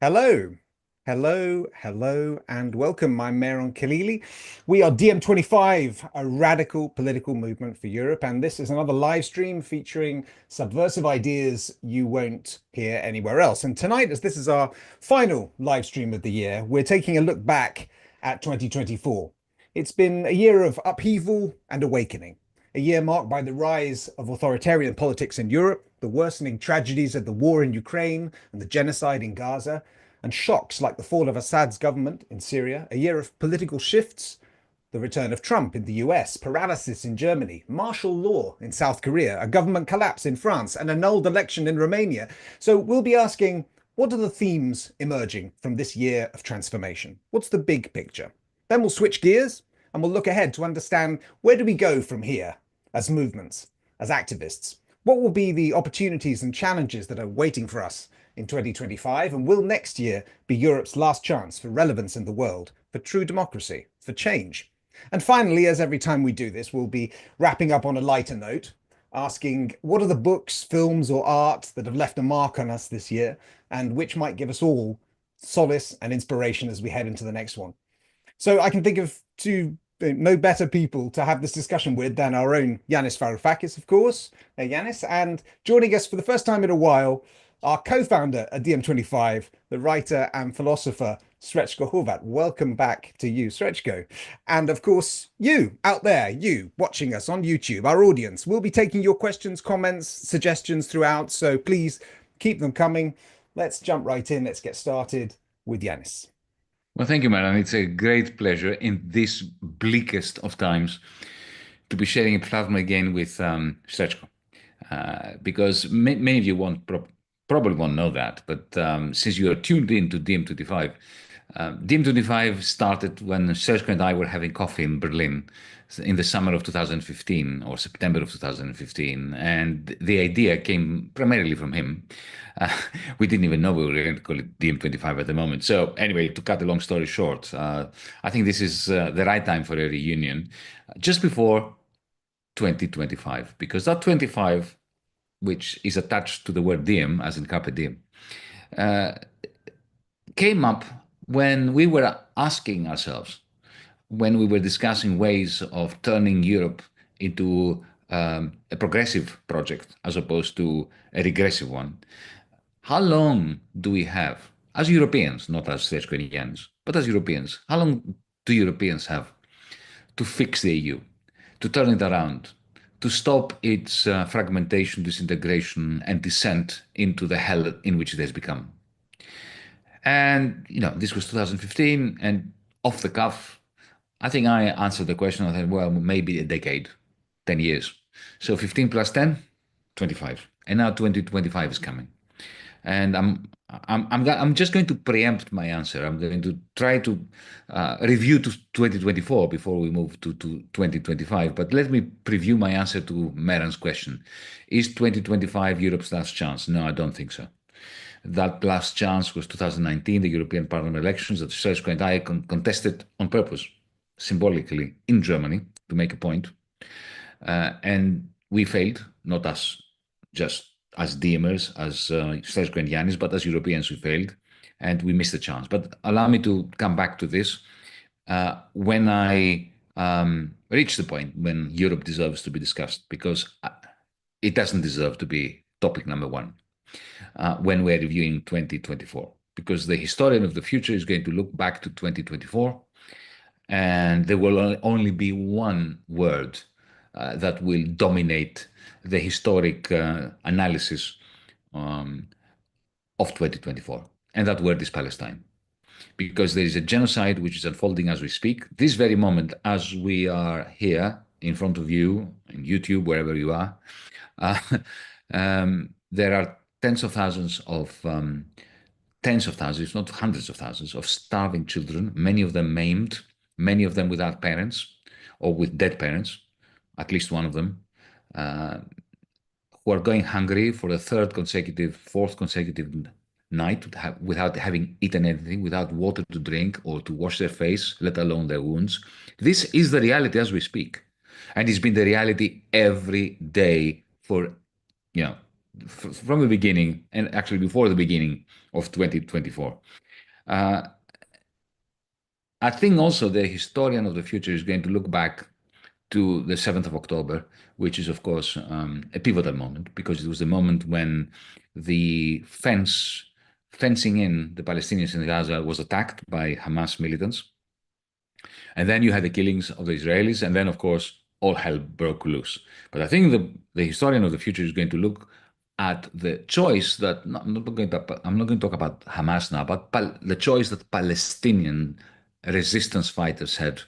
Hello, hello, and welcome. I'm Mehran Khalili. We are DiEM25, a radical political movement for Europe, and this is another live stream featuring subversive ideas you won't hear anywhere else. And tonight, as this is our final live stream of the year, we're taking a look back at 2024. It's been a year of upheaval and awakening, a year marked by the rise of authoritarian politics in Europe, the worsening tragedies of the war in Ukraine and the genocide in Gaza, and shocks like the fall of Assad's government in Syria, a year of political shifts, the return of Trump in the US, paralysis in Germany, martial law in South Korea, a government collapse in France, an annulled election in Romania. So we'll be asking, what are the themes emerging from this year of transformation? What's the big picture? Then we'll switch gears and we'll look ahead to understand, where do we go from here as movements, as activists? What will be the opportunities and challenges that are waiting for us in 2025? And will next year be Europe's last chance for relevance in the world, for true democracy, for change? And finally, as every time we do this, we'll be wrapping up on a lighter note, asking what are the books, films, or art that have left a mark on us this year, and which might give us all solace and inspiration as we head into the next one. So I can think of no better people to have this discussion with than our own Yanis Varoufakis, of course. Yanis, and joining us for the first time in a while, our co-founder at DiEM25, the writer and philosopher Srećko Horvat. Welcome back to you, Srećko. And of course, you out there, you watching us on YouTube, our audience. We'll be taking your questions, comments, suggestions throughout, so please keep them coming. Let's jump right in. Let's get started with Yanis. Well, thank you, Mehran. It's a great pleasure in this bleakest of times to be sharing a platform again with Srećko, because many of you probably won't know that, but since you are tuned in to DiEM25, DiEM25 started when Srećko and I were having coffee in Berlin in the summer of 2015 or September of 2015, and the idea came primarily from him. We didn't even know we were going to call it DiEM25 at the moment. So anyway, to cut the long story short, I think this is the right time for a reunion, just before 2025, because that 25, which is attached to the word diem, as in carpe diem, came up when we were asking ourselves, when we were discussing ways of turning Europe into a progressive project as opposed to a regressive one. How long do we have, as Europeans, not as Srećko and Yanis, but as Europeans, how long do Europeans have to fix the EU, to turn it around, to stop its fragmentation, disintegration, and descent into the hell in which it has become? And, this was 2015, and off the cuff, I think I answered the question. I said, well, maybe a decade, 10 years. So 15 plus 10, 25. And now 2025 is coming. And I'm just going to preempt my answer. I'm going to try to review to 2024 before we move to 2025. But let me preview my answer to Mehran's question. Is 2025 Europe's last chance? No, I don't think so. That last chance was 2019, the European Parliament elections that Srećko and I contested on purpose, symbolically, in Germany, to make a point. And we failed, not us, just as DMers, as Srećko and Yanis, but as Europeans, we failed, and we missed the chance. But allow me to come back to this. When I reach the point when Europe deserves to be discussed, because it doesn't deserve to be topic number one when we're reviewing 2024, because the historian of the future is going to look back to 2024, and there will only be one word that will dominate the historic analysis of 2024. And that word is Palestine. Because there is a genocide which is unfolding as we speak. This very moment, as we are here in front of you, in YouTube, wherever you are, there are tens of thousands, if not hundreds of thousands, of starving children, many of them maimed, many of them without parents or with dead parents, at least one of them, who are going hungry for the fourth consecutive night without having eaten anything, without water to drink or to wash their face, let alone their wounds. This is the reality as we speak. And it's been the reality every day for, from the beginning, and actually before the beginning of 2024. I think also the historian of the future is going to look back to the 7th of October, which is, of course, a pivotal moment, because it was the moment when the fencing in the Palestinians in Gaza was attacked by Hamas militants. And then you had the killings of the Israelis, and then, of course, all hell broke loose. But I think the historian of the future is going to look at the choice that, I'm not going to talk about Hamas now, but the choice that Palestinian resistance fighters had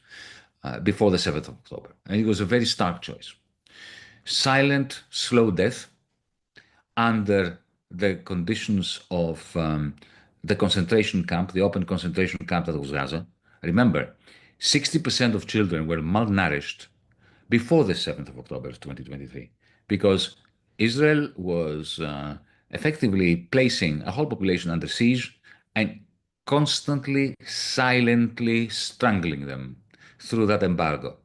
before the 7th of October. And it was a very stark choice. Silent, slow death under the conditions of the concentration camp, the open concentration camp that was Gaza. Remember, 60% of children were malnourished before the 7th of October 2023, because Israel was effectively placing a whole population under siege and constantly, silently strangling them through that embargo,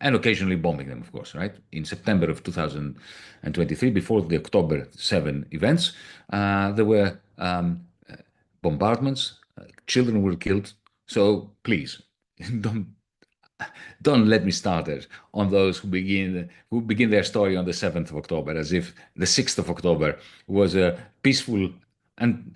and occasionally bombing them, of course, right? In September of 2023, before the October 7 events, there were bombardments, children were killed. So please, don't let me start it on those who begin their story on the 7th of October as if the 6th of October was a peaceful and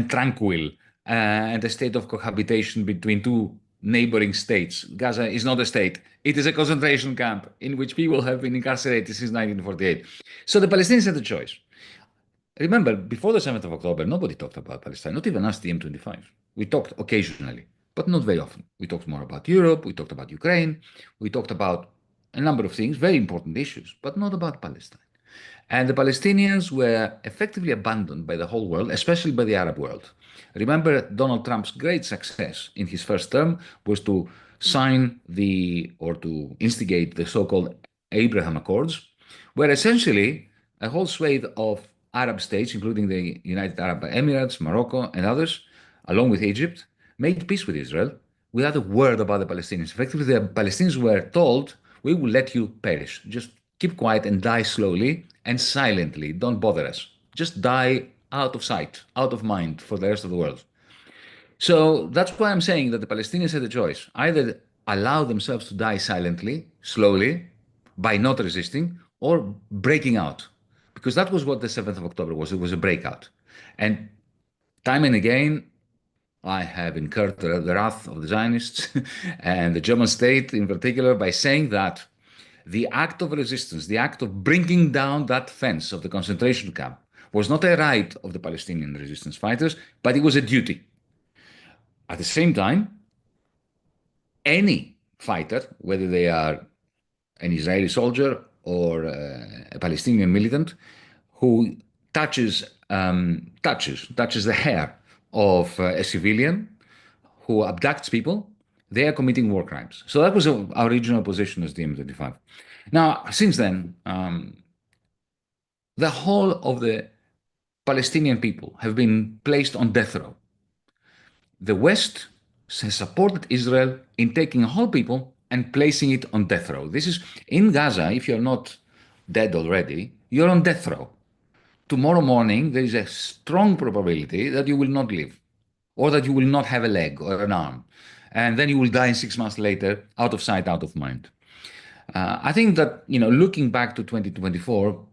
tranquil and a state of cohabitation between two neighboring states. Gaza is not a state. It is a concentration camp in which people have been incarcerated since 1948. So the Palestinians had a choice. Remember, before the 7th of October, nobody talked about Palestine, not even us, the M25. We talked occasionally, but not very often. We talked more about Europe, we talked about Ukraine, we talked about a number of things, very important issues, but not about Palestine. And the Palestinians were effectively abandoned by the whole world, especially by the Arab world. Remember, Donald Trump's great success in his first term was to sign or to instigate the so-called Abraham Accords, where essentially a whole swathe of Arab states, including the United Arab Emirates, Morocco, and others, along with Egypt, made peace with Israel without a word about the Palestinians. Effectively, the Palestinians were told, we will let you perish. Just keep quiet and die slowly and silently. Don't bother us. Just die out of sight, out of mind for the rest of the world. So that's why I'm saying that the Palestinians had a choice. Either allow themselves to die silently, slowly, by not resisting, or breaking out. Because that was what the 7th of October was. It was a breakout. And time and again, I have incurred the wrath of the Zionists and the German state in particular by saying that the act of resistance, the act of bringing down that fence of the concentration camp, was not a right of the Palestinian resistance fighters, but it was a duty. At the same time, any fighter, whether they are an Israeli soldier or a Palestinian militant, who touches the hair of a civilian, who abducts people, they are committing war crimes. So that was our original position as the M25. Now, since then, the whole of the Palestinian people have been placed on death row. The West has supported Israel in taking a whole people and placing it on death row. This is in Gaza. If you're not dead already, you're on death row. Tomorrow morning, there is a strong probability that you will not live, or that you will not have a leg or an arm. And then you will die 6 months later, out of sight, out of mind. I think that, looking back to 2024,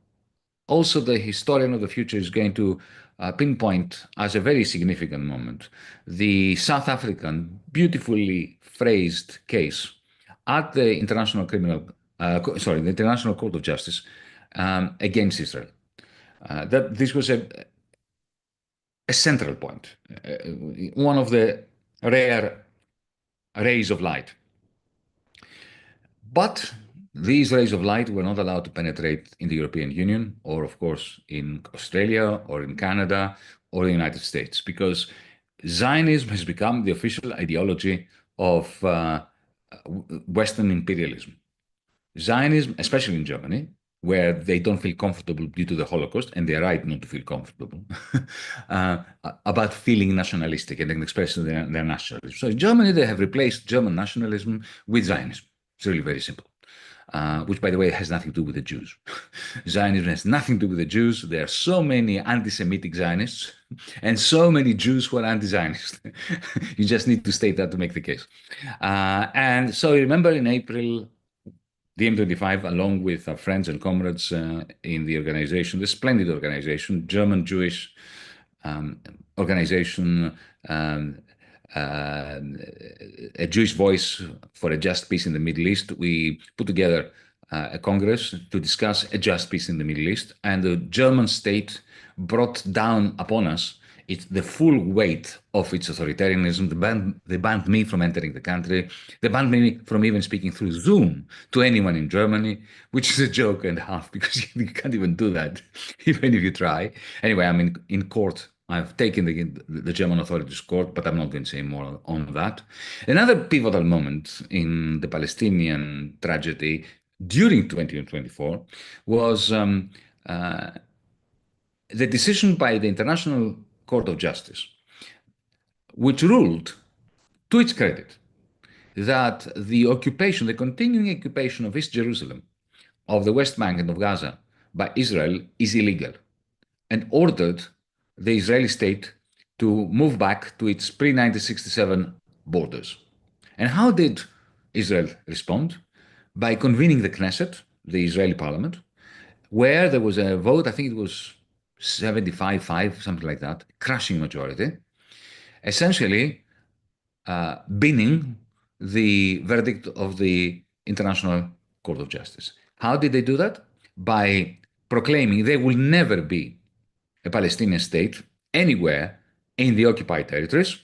also the historian of the future is going to pinpoint as a very significant moment the South African beautifully phrased case at the the International Court of Justice against Israel. That this was a central point, one of the rare rays of light. But these rays of light were not allowed to penetrate in the European Union, or of course in Australia, or in Canada, or the United States, because Zionism has become the official ideology of Western imperialism. Zionism, especially in Germany, where they don't feel comfortable due to the Holocaust, and they're right not to feel comfortable, about feeling nationalistic and expressing their nationalism. So in Germany, they have replaced German nationalism with Zionism. It's really very simple. which, by the way, has nothing to do with the Jews. Zionism has nothing to do with the Jews. There are so many anti-Semitic Zionists and so many Jews who are anti-Zionist. You just need to state that to make the case. And so remember in April, DM25, along with our friends and comrades in the organization, the splendid organization, German Jewish organization, a Jewish voice for a just peace in the Middle East. We put together a congress to discuss a just peace in the Middle East, and the German state brought down upon us the full weight of its authoritarianism. They banned me from entering the country. They banned me from even speaking through Zoom to anyone in Germany, which is a joke and a half, because you can't even do that, even if you try. Anyway, I'm in court. I've taken the German authorities to court, but I'm not going to say more on that. Another pivotal moment in the Palestinian tragedy during 2024 was the decision by the International Court of Justice, which ruled, to its credit, that the occupation, the continuing occupation of East Jerusalem, of the West Bank and of Gaza by Israel is illegal, and ordered the Israeli state to move back to its pre-1967 borders. And how did Israel respond? By convening the Knesset, the Israeli parliament, where there was a vote, I think it was 75-5, something like that, crushing majority, essentially binning the verdict of the International Court of Justice. How did they do that? By proclaiming there will never be a Palestinian state anywhere in the occupied territories,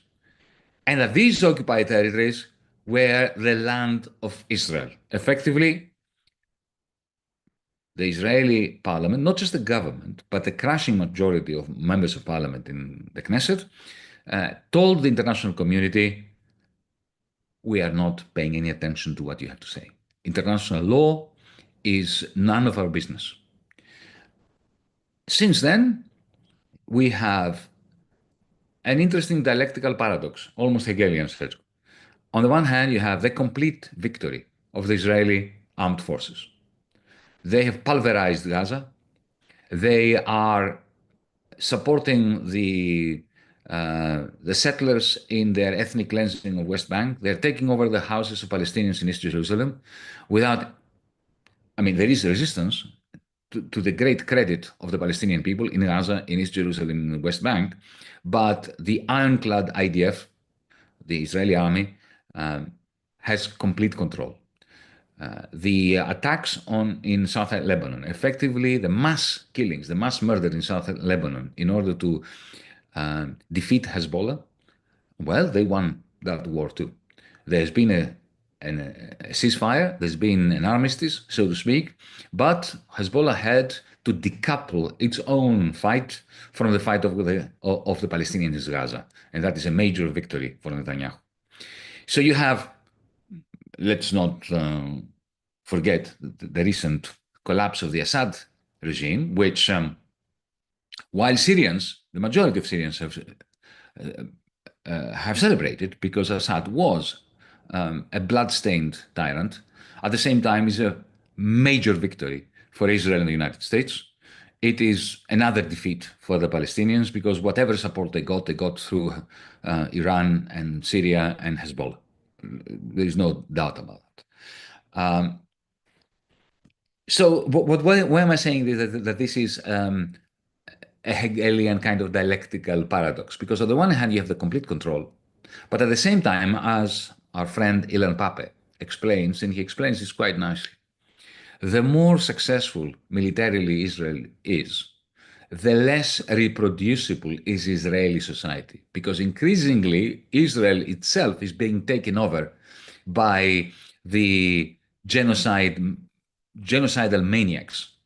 and that these occupied territories were the land of Israel. Effectively, the Israeli parliament, not just the government, but the crushing majority of members of parliament in the Knesset, told the international community, we are not paying any attention to what you have to say. International law is none of our business. Since then, we have an interesting dialectical paradox, almost Hegelian, Srećko. On the one hand, you have the complete victory of the Israeli armed forces. They have pulverized Gaza. They are supporting the settlers in their ethnic cleansing of West Bank. They're taking over the houses of Palestinians in East Jerusalem without, there is resistance to the great credit of the Palestinian people in Gaza, in East Jerusalem, in the West Bank, but the ironclad IDF, the Israeli army, has complete control. The attacks in South Lebanon, effectively the mass killings, the mass murder in South Lebanon in order to defeat Hezbollah, well, they won that war too. There's been a ceasefire, there's been an armistice, so to speak, but Hezbollah had to decouple its own fight from the fight of the Palestinians in Gaza, and that is a major victory for Netanyahu. So you have, let's not forget the recent collapse of the Assad regime, which, while Syrians, the majority of Syrians have celebrated because Assad was a blood-stained tyrant, at the same time is a major victory for Israel and the United States. It is another defeat for the Palestinians because whatever support they got through Iran and Syria and Hezbollah. There is no doubt about that. So why am I saying that this is a Hegelian kind of dialectical paradox? Because on the one hand, you have the complete control, but at the same time, as our friend Ilan Pape explains, and he explains this quite nicely, the more successful militarily Israel is, the less reproducible is Israeli society, because increasingly Israel itself is being taken over by the genocidal maniacs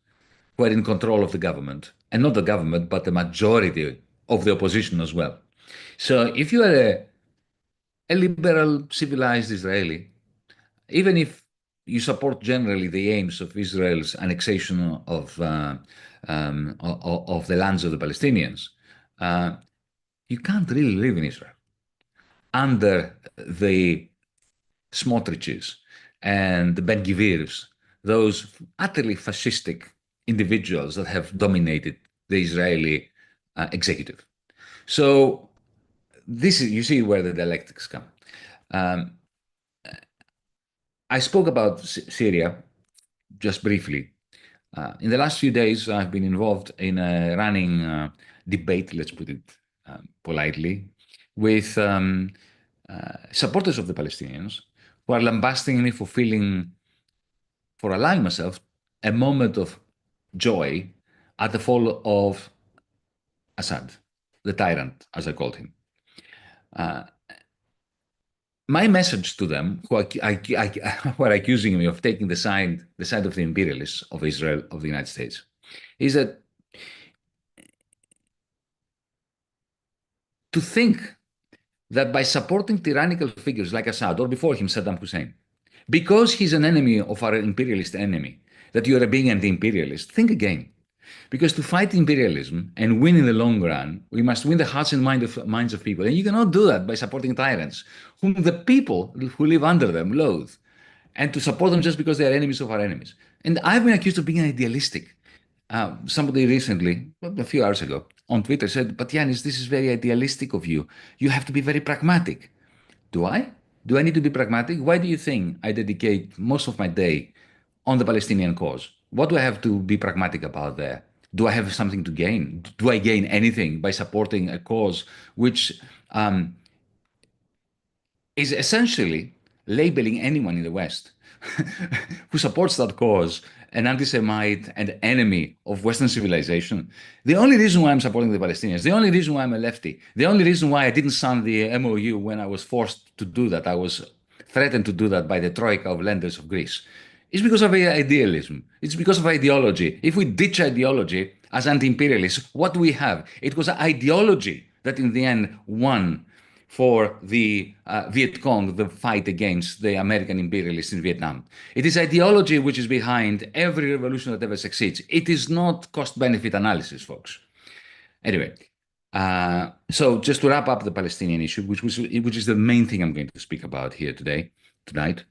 who are in control of the government, and not the government, but the majority of the opposition as well. So if you are a liberal, civilized Israeli, even if you support generally the aims of Israel's annexation of the lands of the Palestinians, you can't really live in Israel under the Smotriches and the Ben-Gvirs those utterly fascistic individuals that have dominated the Israeli executive. So this is, you see where the dialectics come. I spoke about Syria just briefly. In the last few days, I've been involved in a running debate, let's put it politely, with supporters of the Palestinians who are lambasting me for allowing myself a moment of joy at the fall of Assad, the tyrant, as I called him. My message to them, who are accusing me of taking the side of the imperialists of Israel, of the United States, is that to think that by supporting tyrannical figures like Assad, or before him, Saddam Hussein, because he's an enemy of our imperialist enemy, that you are being anti-imperialist, think again. Because to fight imperialism and win in the long run, we must win the hearts and minds of people. And you cannot do that by supporting tyrants, whom the people who live under them loathe, and to support them just because they are enemies of our enemies. And I've been accused of being idealistic. Somebody recently, a few hours ago, on Twitter said, "But Yanis, this is very idealistic of you. You have to be very pragmatic." Do I? Do I need to be pragmatic? Why do you think I dedicate most of my day on the Palestinian cause? What do I have to be pragmatic about there? Do I have something to gain? Do I gain anything by supporting a cause which is essentially labeling anyone in the West who supports that cause an anti-Semite and enemy of Western civilization? The only reason why I'm supporting the Palestinians, the only reason why I'm a lefty, the only reason why I didn't sign the MOU when I was forced to do that, I was threatened to do that by the troika of lenders of Greece, is because of idealism. It's because of ideology. If we ditch ideology as anti-imperialists, what do we have? It was ideology that in the end won for the Viet Cong, the fight against the American imperialists in Vietnam. It is ideology which is behind every revolution that ever succeeds. It is not cost-benefit analysis, folks. Anyway, so just to wrap up the Palestinian issue, which is the main thing I'm going to speak about here tonight,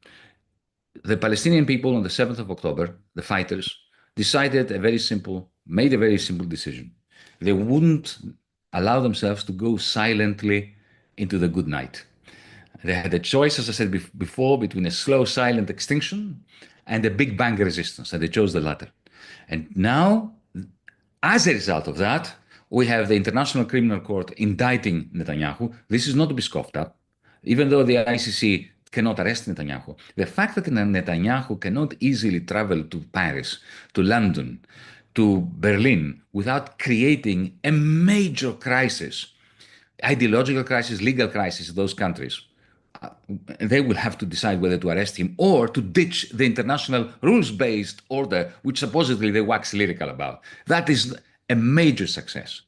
the Palestinian people on the 7th of October, the fighters, made a very simple decision. They wouldn't allow themselves to go silently into the good night. They had a choice, as I said before, between a slow, silent extinction and a big bang resistance, and they chose the latter. And now, as a result of that, we have the International Criminal Court indicting Netanyahu. This is not to be scoffed at. Even though the ICC cannot arrest Netanyahu, the fact that Netanyahu cannot easily travel to Paris, to London, to Berlin, without creating a major crisis, ideological crisis, legal crisis in those countries, they will have to decide whether to arrest him or to ditch the international rules-based order, which supposedly they wax lyrical about. That is a major success.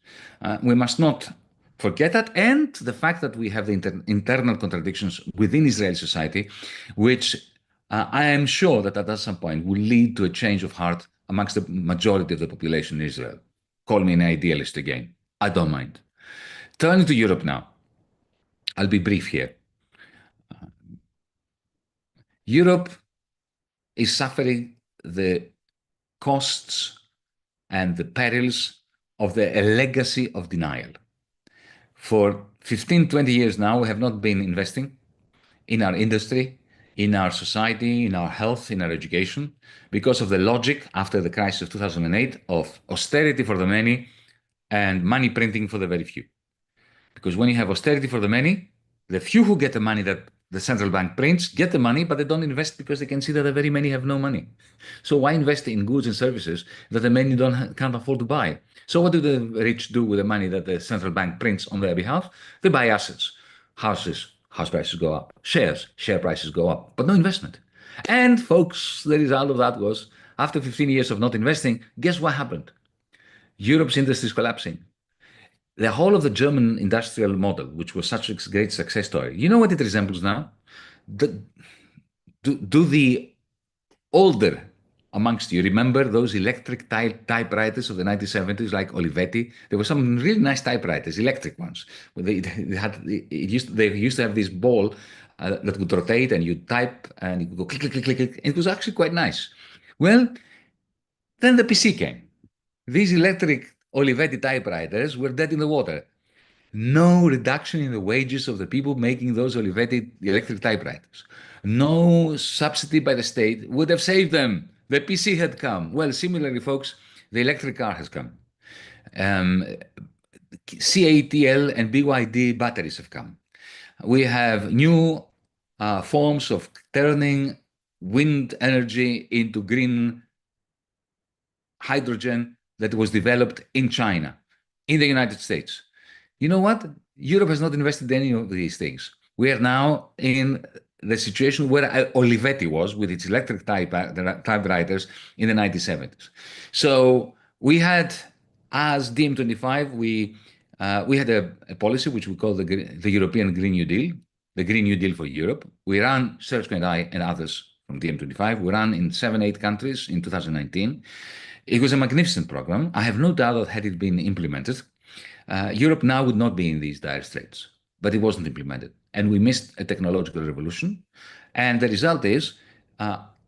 We must not forget that, and the fact that we have the internal contradictions within Israeli society, which I am sure that at some point will lead to a change of heart amongst the majority of the population in Israel. Call me an idealist again. I don't mind. Turning to Europe now. I'll be brief here. Europe is suffering the costs and the perils of a legacy of denial. For 15, 20 years now, we have not been investing in our industry, in our society, in our health, in our education, because of the logic after the crisis of 2008 of austerity for the many and money printing for the very few. Because when you have austerity for the many, the few who get the money that the central bank prints get the money, but they don't invest because they can see that the very many have no money. So why invest in goods and services that the many can't afford to buy? So what do the rich do with the money that the central bank prints on their behalf? They buy assets, houses, house prices go up, share prices go up, but no investment. And folks, the result of that was, after 15 years of not investing, guess what happened? Europe's industry is collapsing. The whole of the German industrial model, which was such a great success story, you know what it resembles now? Do the older amongst you remember those electric typewriters of the 1970s, like Olivetti? There were some really nice typewriters, electric ones. They used to have this ball that would rotate, and you type, and it would go click, click, click, click, click. It was actually quite nice. Well, then the PC came. These electric Olivetti typewriters were dead in the water. No reduction in the wages of the people making those Olivetti electric typewriters. No subsidy by the state would have saved them. The PC had come. Well, similarly, folks, the electric car has come. Um, CATL and BYD batteries have come. We have new forms of turning wind energy into green hydrogen that was developed in China, in the United States. You know what? Europe has not invested in any of these things. We are now in the situation where Olivetti was with its electric typewriters in the 1970s. So we had, as DiEM25, we had a policy which we call the European Green New Deal, the Green New Deal for Europe. We ran, Srećko and I and others from DiEM25, we ran in 7-8 countries in 2019. It was a magnificent program. I have no doubt that had it been implemented, Europe now would not be in these dire straits, but it wasn't implemented. And we missed a technological revolution. And the result is,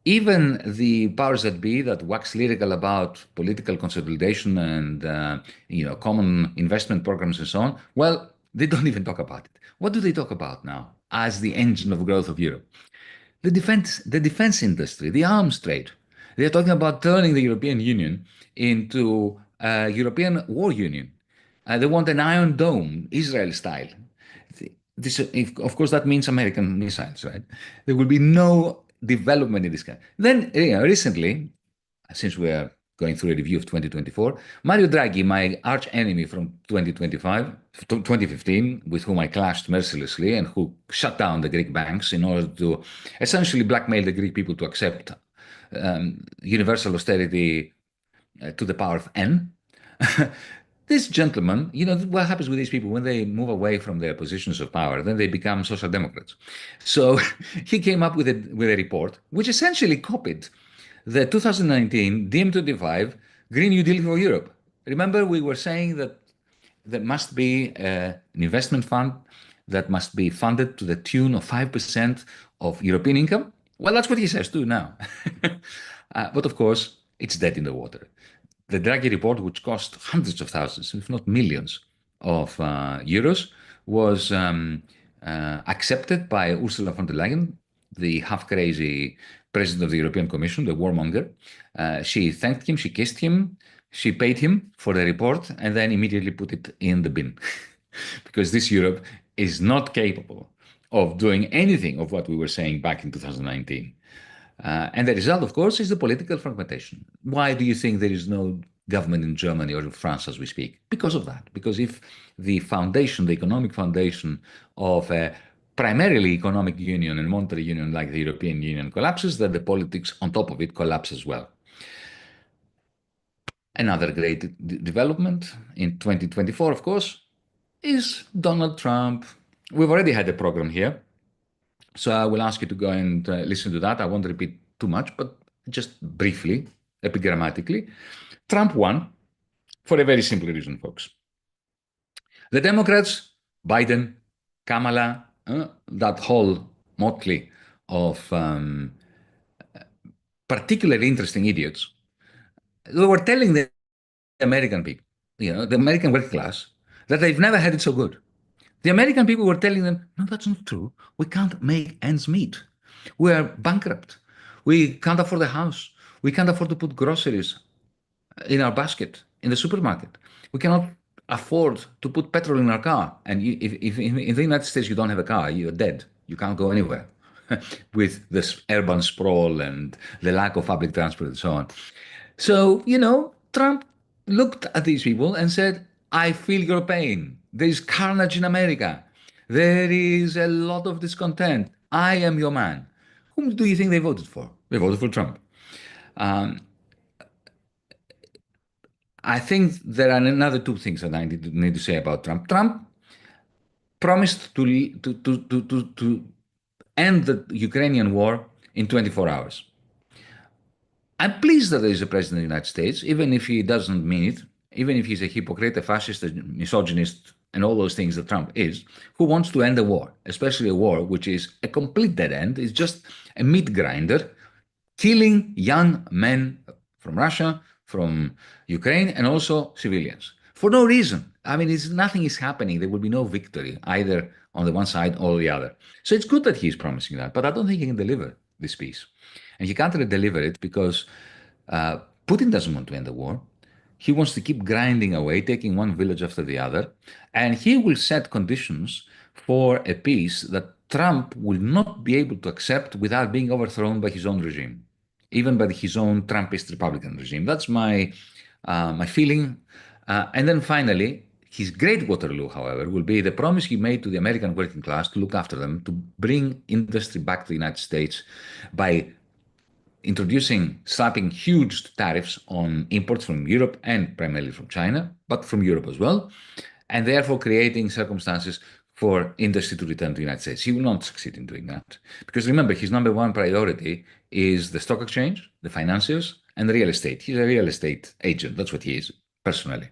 even the powers that be that wax lyrical about political consolidation and common investment programs and so on, well, they don't even talk about it. What do they talk about now as the engine of growth of Europe? The defense industry, the arms trade. They're talking about turning the European Union into a European war union. They want an Iron Dome, Israel style. Of course, that means American missiles, right? There will be no development in this kind. Then, recently, since we are going through a review of 2024, Mario Draghi, my arch enemy from 2015, with whom I clashed mercilessly and who shut down the Greek banks in order to essentially blackmail the Greek people to accept universal austerity to the power of N. This gentleman, what happens with these people when they move away from their positions of power, then they become social democrats. So he came up with a report which essentially copied the 2019 DiEM25 Green New Deal for Europe. Remember, we were saying that there must be an investment fund that must be funded to the tune of 5% of European income. Well, that's what he says too now. But of course, it's dead in the water. The Draghi report, which cost hundreds of thousands, if not millions of euros, was accepted by Ursula von der Leyen, the half-crazy president of the European Commission, the warmonger. She thanked him, she kissed him, she paid him for the report, and then immediately put it in the bin. Because this Europe is not capable of doing anything of what we were saying back in 2019. And the result, of course, is the political fragmentation. Why do you think there is no government in Germany or in France as we speak? Because of that. Because if the foundation, the economic foundation of a primarily economic union and monetary union like the European Union collapses, then the politics on top of it collapse as well. Another great development in 2024, of course, is Donald Trump. We've already had a program here. So I will ask you to go and listen to that. I won't repeat too much, but just briefly, epigrammatically. Trump won for a very simple reason, folks. The Democrats, Biden, Kamala, that whole motley of particularly interesting idiots, they were telling the American people, the American working class, that they've never had it so good. The American people were telling them, no, that's not true. We can't make ends meet. We are bankrupt. We can't afford a house. We can't afford to put groceries in our basket in the supermarket. We cannot afford to put petrol in our car. And if in the United States you don't have a car, you're dead. You can't go anywhere with this urban sprawl and the lack of public transport and so on. So, Trump looked at these people and said, I feel your pain. There is carnage in America. There is a lot of discontent. I am your man. Whom do you think they voted for? They voted for Trump. I think there are another two things that I need to say about Trump. Trump promised to end the Ukrainian war in 24 hours. I'm pleased that there is a president of the United States, even if he doesn't mean it, even if he's a hypocrite, a fascist, a misogynist, and all those things that Trump is, who wants to end the war, especially a war which is a complete dead end. It's just a meat grinder killing young men from Russia, from Ukraine, and also civilians for no reason. I mean, nothing is happening. There will be no victory either on the one side or the other. So it's good that he's promising that, but I don't think he can deliver this peace. And he can't really deliver it because Putin doesn't want to end the war. He wants to keep grinding away, taking one village after the other, and he will set conditions for a peace that Trump will not be able to accept without being overthrown by his own regime, even by his own Trumpist Republican regime. That's my feeling. And then finally, his great Waterloo, however, will be the promise he made to the American working class to look after them, to bring industry back to the United States by slapping huge tariffs on imports from Europe and primarily from China, but from Europe as well, and therefore creating circumstances for industry to return to the United States. He will not succeed in doing that. Because remember, his number one priority is the stock exchange, the financiers, and real estate. He's a real estate agent. That's what he is, personally.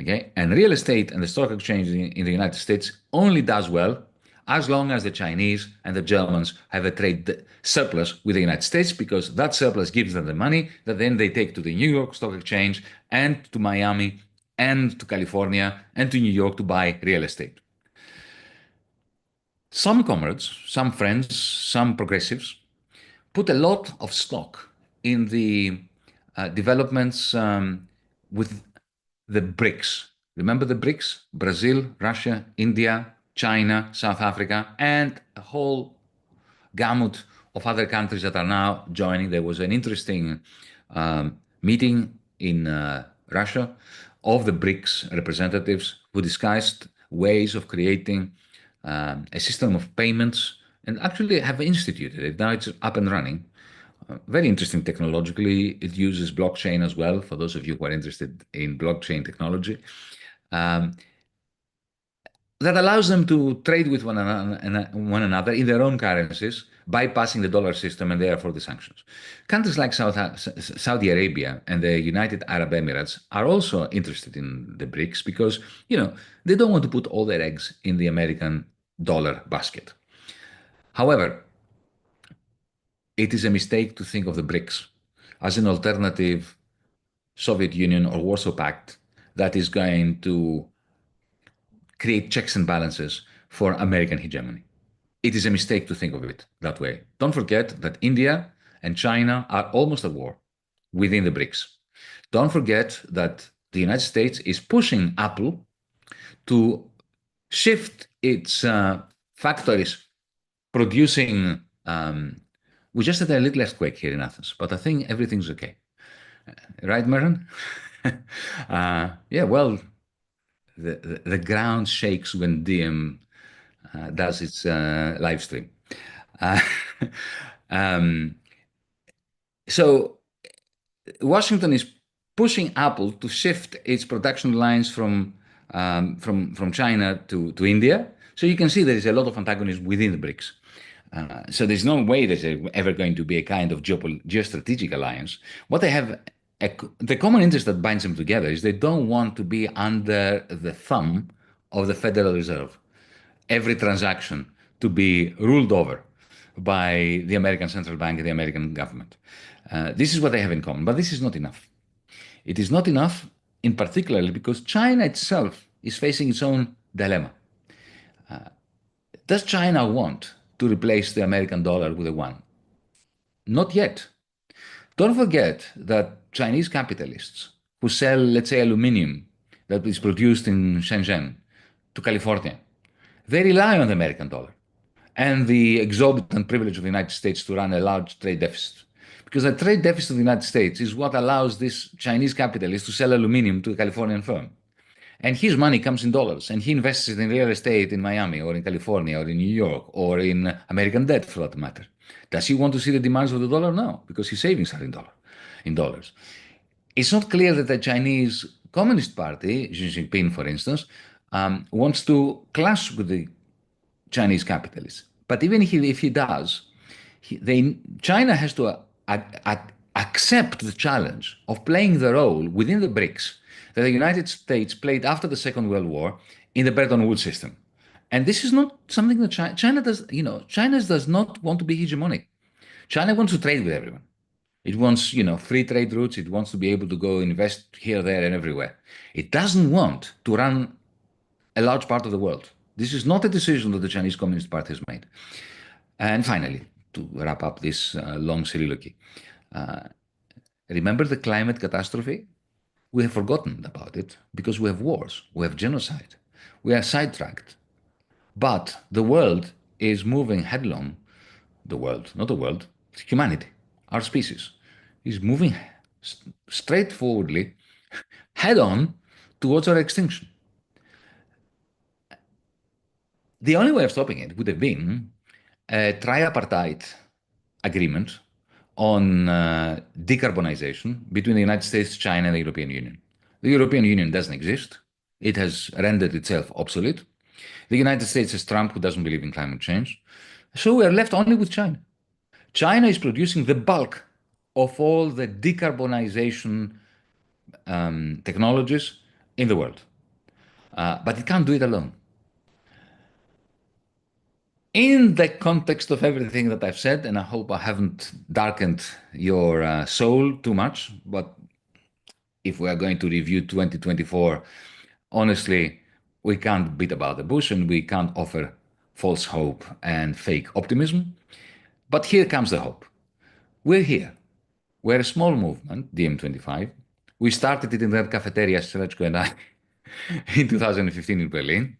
Okay? And real estate and the stock exchange in the United States only does well as long as the Chinese and the Germans have a trade surplus with the United States, because that surplus gives them the money that then they take to the New York Stock Exchange and to Miami and to California and to New York to buy real estate. Some comrades, some friends, some progressives put a lot of stock in the developments with the BRICS. Remember the BRICS? Brazil, Russia, India, China, South Africa, and a whole gamut of other countries that are now joining. There was an interesting meeting in Russia of the BRICS representatives who discussed ways of creating a system of payments and actually have instituted it. Now it's up and running. Very interesting technologically. It uses blockchain as well, for those of you who are interested in blockchain technology. That allows them to trade with one another in their own currencies, bypassing the dollar system and therefore the sanctions. Countries like Saudi Arabia and the United Arab Emirates are also interested in the BRICS because, they don't want to put all their eggs in the American dollar basket. However, it is a mistake to think of the BRICS as an alternative Soviet Union or Warsaw Pact that is going to create checks and balances for American hegemony. It is a mistake to think of it that way. Don't forget that India and China are almost at war within the BRICS. Don't forget that the United States is pushing Apple to shift its factories producing. We just had a little earthquake here in Athens, but I think everything's okay. Right, Mehran? Yeah, well, the ground shakes when DM does its live stream. So Washington is pushing Apple to shift its production lines from China to India. So you can see there is a lot of antagonism within the BRICS. So there's no way there's ever going to be a kind of geostrategic alliance. What they have, the common interest that binds them together is they don't want to be under the thumb of the Federal Reserve. Every transaction to be ruled over by the American Central Bank and the American government. This is what they have in common, but this is not enough. It is not enough, in particular because China itself is facing its own dilemma. Does China want to replace the American dollar with a yuan? Not yet. Don't forget that Chinese capitalists who sell, let's say, aluminium that is produced in Shenzhen to California, they rely on the American dollar and the exorbitant privilege of the United States to run a large trade deficit. Because the trade deficit of the United States is what allows this Chinese capitalist to sell aluminium to a Californian firm. And his money comes in dollars, and he invests it in real estate in Miami or in California or in New York or in American debt, for that matter. Does he want to see the demands of the dollar? No, because his savings are in dollars. It's not clear that the Chinese Communist Party, Xi Jinping, for instance, wants to clash with the Chinese capitalists. But even if he does, China has to accept the challenge of playing the role within the BRICS that the United States played after the Second World War in the Bretton Woods system. And this is not something that China does, China does not want to be hegemonic. China wants to trade with everyone. It wants, free trade routes. It wants to be able to go invest here, there, and everywhere. It doesn't want to run a large part of the world. This is not a decision that the Chinese Communist Party has made. And finally, to wrap up this long soliloquy, remember the climate catastrophe? We have forgotten about it because we have wars, we have genocide, we are sidetracked. But the world is moving headlong. The world, not the world, humanity, our species, is moving straightforwardly, head on, towards our extinction. The only way of stopping it would have been a tripartite agreement on decarbonization between the United States, China, and the European Union. The European Union doesn't exist. It has rendered itself obsolete. The United States has Trump, who doesn't believe in climate change. So we are left only with China. China is producing the bulk of all the decarbonization technologies in the world. But it can't do it alone. In the context of everything that I've said, and I hope I haven't darkened your soul too much, but if we are going to review 2024, honestly, we can't beat about the bush and we can't offer false hope and fake optimism. But here comes the hope. We're here. We're a small movement, DiEM25. We started it in that cafeteria, Srećko and I, in 2015 in Berlin.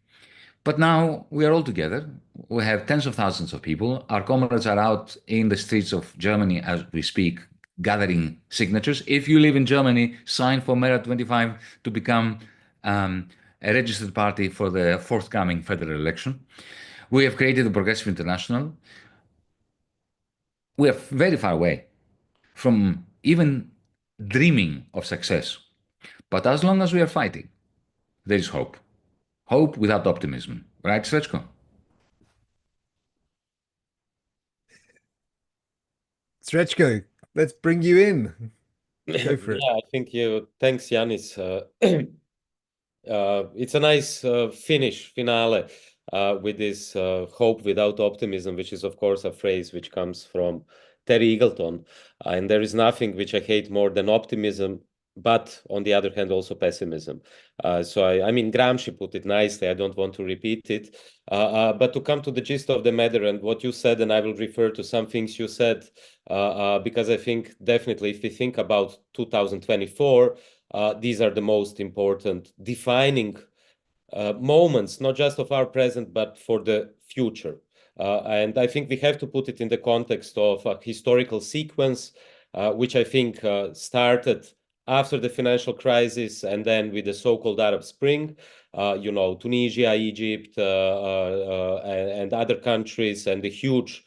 But now we are all together. We have tens of thousands of people. Our comrades are out in the streets of Germany as we speak, gathering signatures. If you live in Germany, sign for Mehran 25 to become a registered party for the forthcoming federal election. We have created a Progressive International. We are very far away from even dreaming of success. But as long as we are fighting, there is hope. Hope without optimism. Right, Srećko? Srećko, let's bring you in. Go for it. Yeah, I think thanks, Yanis. It's a nice finale with this hope without optimism, which is, of course, a phrase which comes from Terry Eagleton. And there is nothing which I hate more than optimism, but on the other hand, also pessimism. So I mean, Gramsci put it nicely. I don't want to repeat it. But to come to the gist of the matter and what you said, and I will refer to some things you said, because I think definitely if we think about 2024, these are the most important defining moments, not just of our present, but for the future. And I think we have to put it in the context of a historical sequence, which I think started after the financial crisis and then with the so-called Arab Spring, Tunisia, Egypt, and other countries, and the huge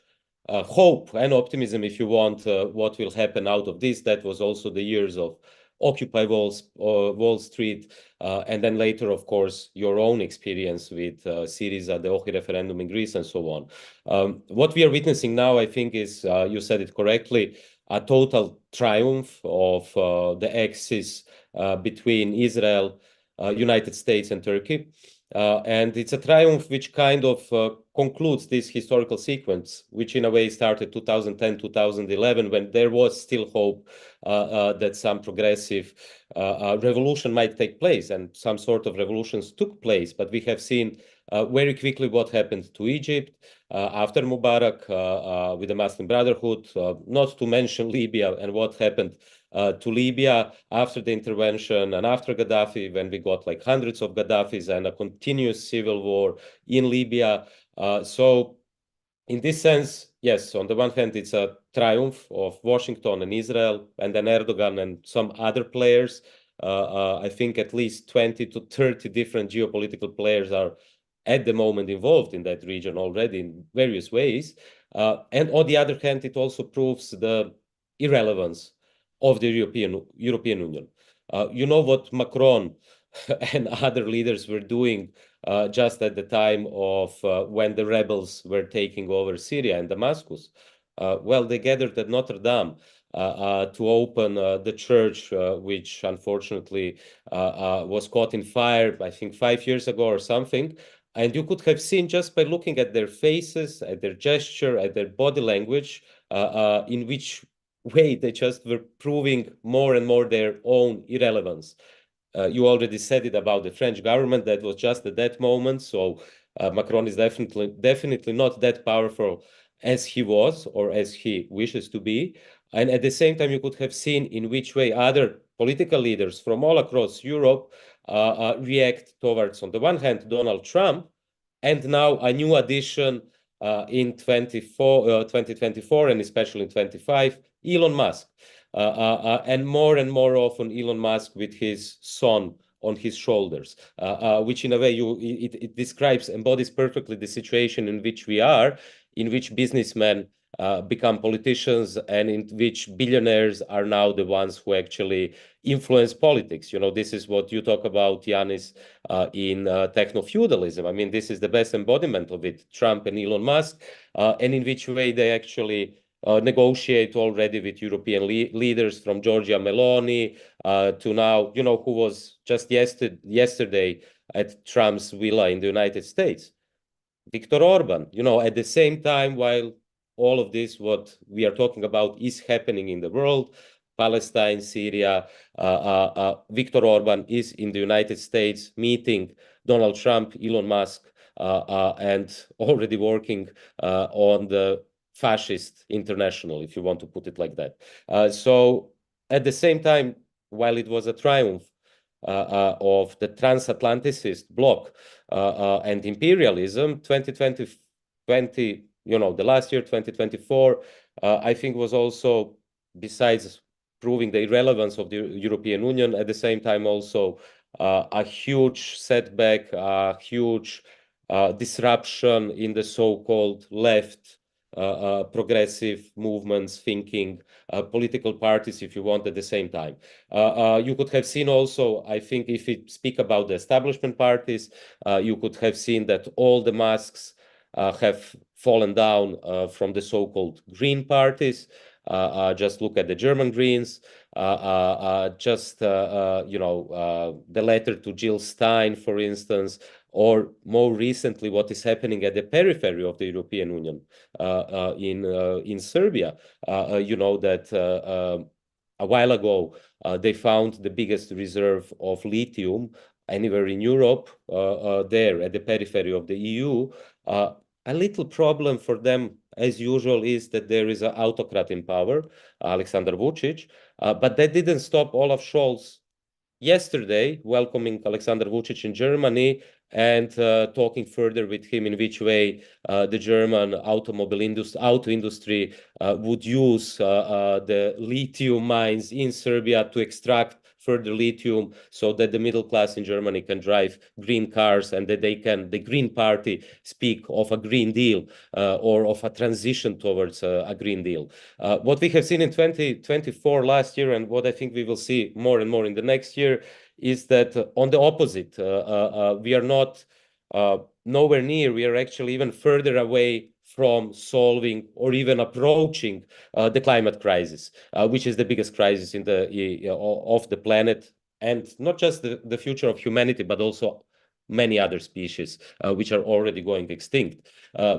hope and optimism, if you want, what will happen out of this. That was also the years of Occupy Wall Street, and then later, of course, your own experience with Syriza, the Ohri referendum in Greece, and so on. What we are witnessing now, I think, is, you said it correctly, a total triumph of the axis between Israel, United States, and Turkey. And it's a triumph which kind of concludes this historical sequence, which in a way started 2010, 2011, when there was still hope that some progressive revolution might take place, and some sort of revolutions took place. But we have seen very quickly what happened to Egypt after Mubarak with the Muslim Brotherhood, not to mention Libya and what happened to Libya after the intervention and after Gaddafi, when we got like hundreds of Gaddafis and a continuous civil war in Libya. So in this sense, yes, on the one hand, it's a triumph of Washington and Israel, and then Erdogan and some other players. I think at least 20 to 30 different geopolitical players are at the moment involved in that region already in various ways. And on the other hand, it also proves the irrelevance of the European Union. You know what Macron and other leaders were doing just at the time of when the rebels were taking over Syria and Damascus. Well, they gathered at Notre Dame to open the church, which unfortunately was caught in fire, I think 5 years ago or something. And you could have seen just by looking at their faces, at their gesture, at their body language, in which way, they just were proving more and more their own irrelevance. You already said it about the French government. That was just at that moment. So Macron is definitely not that powerful as he was or as he wishes to be. And at the same time, you could have seen in which way other political leaders from all across Europe react towards, on the one hand, Donald Trump, and now a new addition in 2024 and especially in 25, Elon Musk. And more often Elon Musk with his son on his shoulders, which in a way it describes, embodies perfectly the situation in which we are, in which businessmen become politicians and in which billionaires are now the ones who actually influence politics. You know, this is what you talk about, Yanis, in techno-feudalism. I mean, this is the best embodiment of it, Trump and Elon Musk, and in which way they actually negotiate already with European leaders, from Giorgia Meloni to now, you know, who was just yesterday at Trump's villa in the United States, Viktor Orban. You know, at the same time, while all of this, what we are talking about, is happening in the world, Palestine, Syria, Viktor Orban is in the United States meeting Donald Trump, Elon Musk, and already working on the fascist international, if you want to put it like that. So at the same time, while it was a triumph of the transatlanticist bloc and imperialism, 2020, you know, the last year, 2024, I think was also, besides proving the irrelevance of the European Union, at the same time also a huge setback, a huge disruption in the so-called left progressive movements, thinking, political parties, if you want, at the same time. You could have seen also, I think, if we speak about the establishment parties, you could have seen that all the masks have fallen down from the so-called green parties. Just look at the German Greens, just, you know, the letter to Jill Stein, for instance, or more recently, what is happening at the periphery of the European Union in Serbia. You know that a while ago, they found the biggest reserve of lithium anywhere in Europe, there at the periphery of the EU. A little problem for them, as usual, is that there is an autocrat in power, Alexander Vucic, but that didn't stop Olaf Scholz yesterday welcoming Alexander Vucic in Germany and talking further with him in which way the German auto industry would use the lithium mines in Serbia to extract further lithium so that the middle class in Germany can drive green cars and that the Green Party speak of a Green Deal or of a transition towards a Green Deal. What we have seen in 2024 last year, and what I think we will see more and more in the next year, is that on the opposite, we are not nowhere near, we are actually even further away from solving or even approaching the climate crisis, which is the biggest crisis in of the planet, and not just the future of humanity, but also many other species which are already going extinct.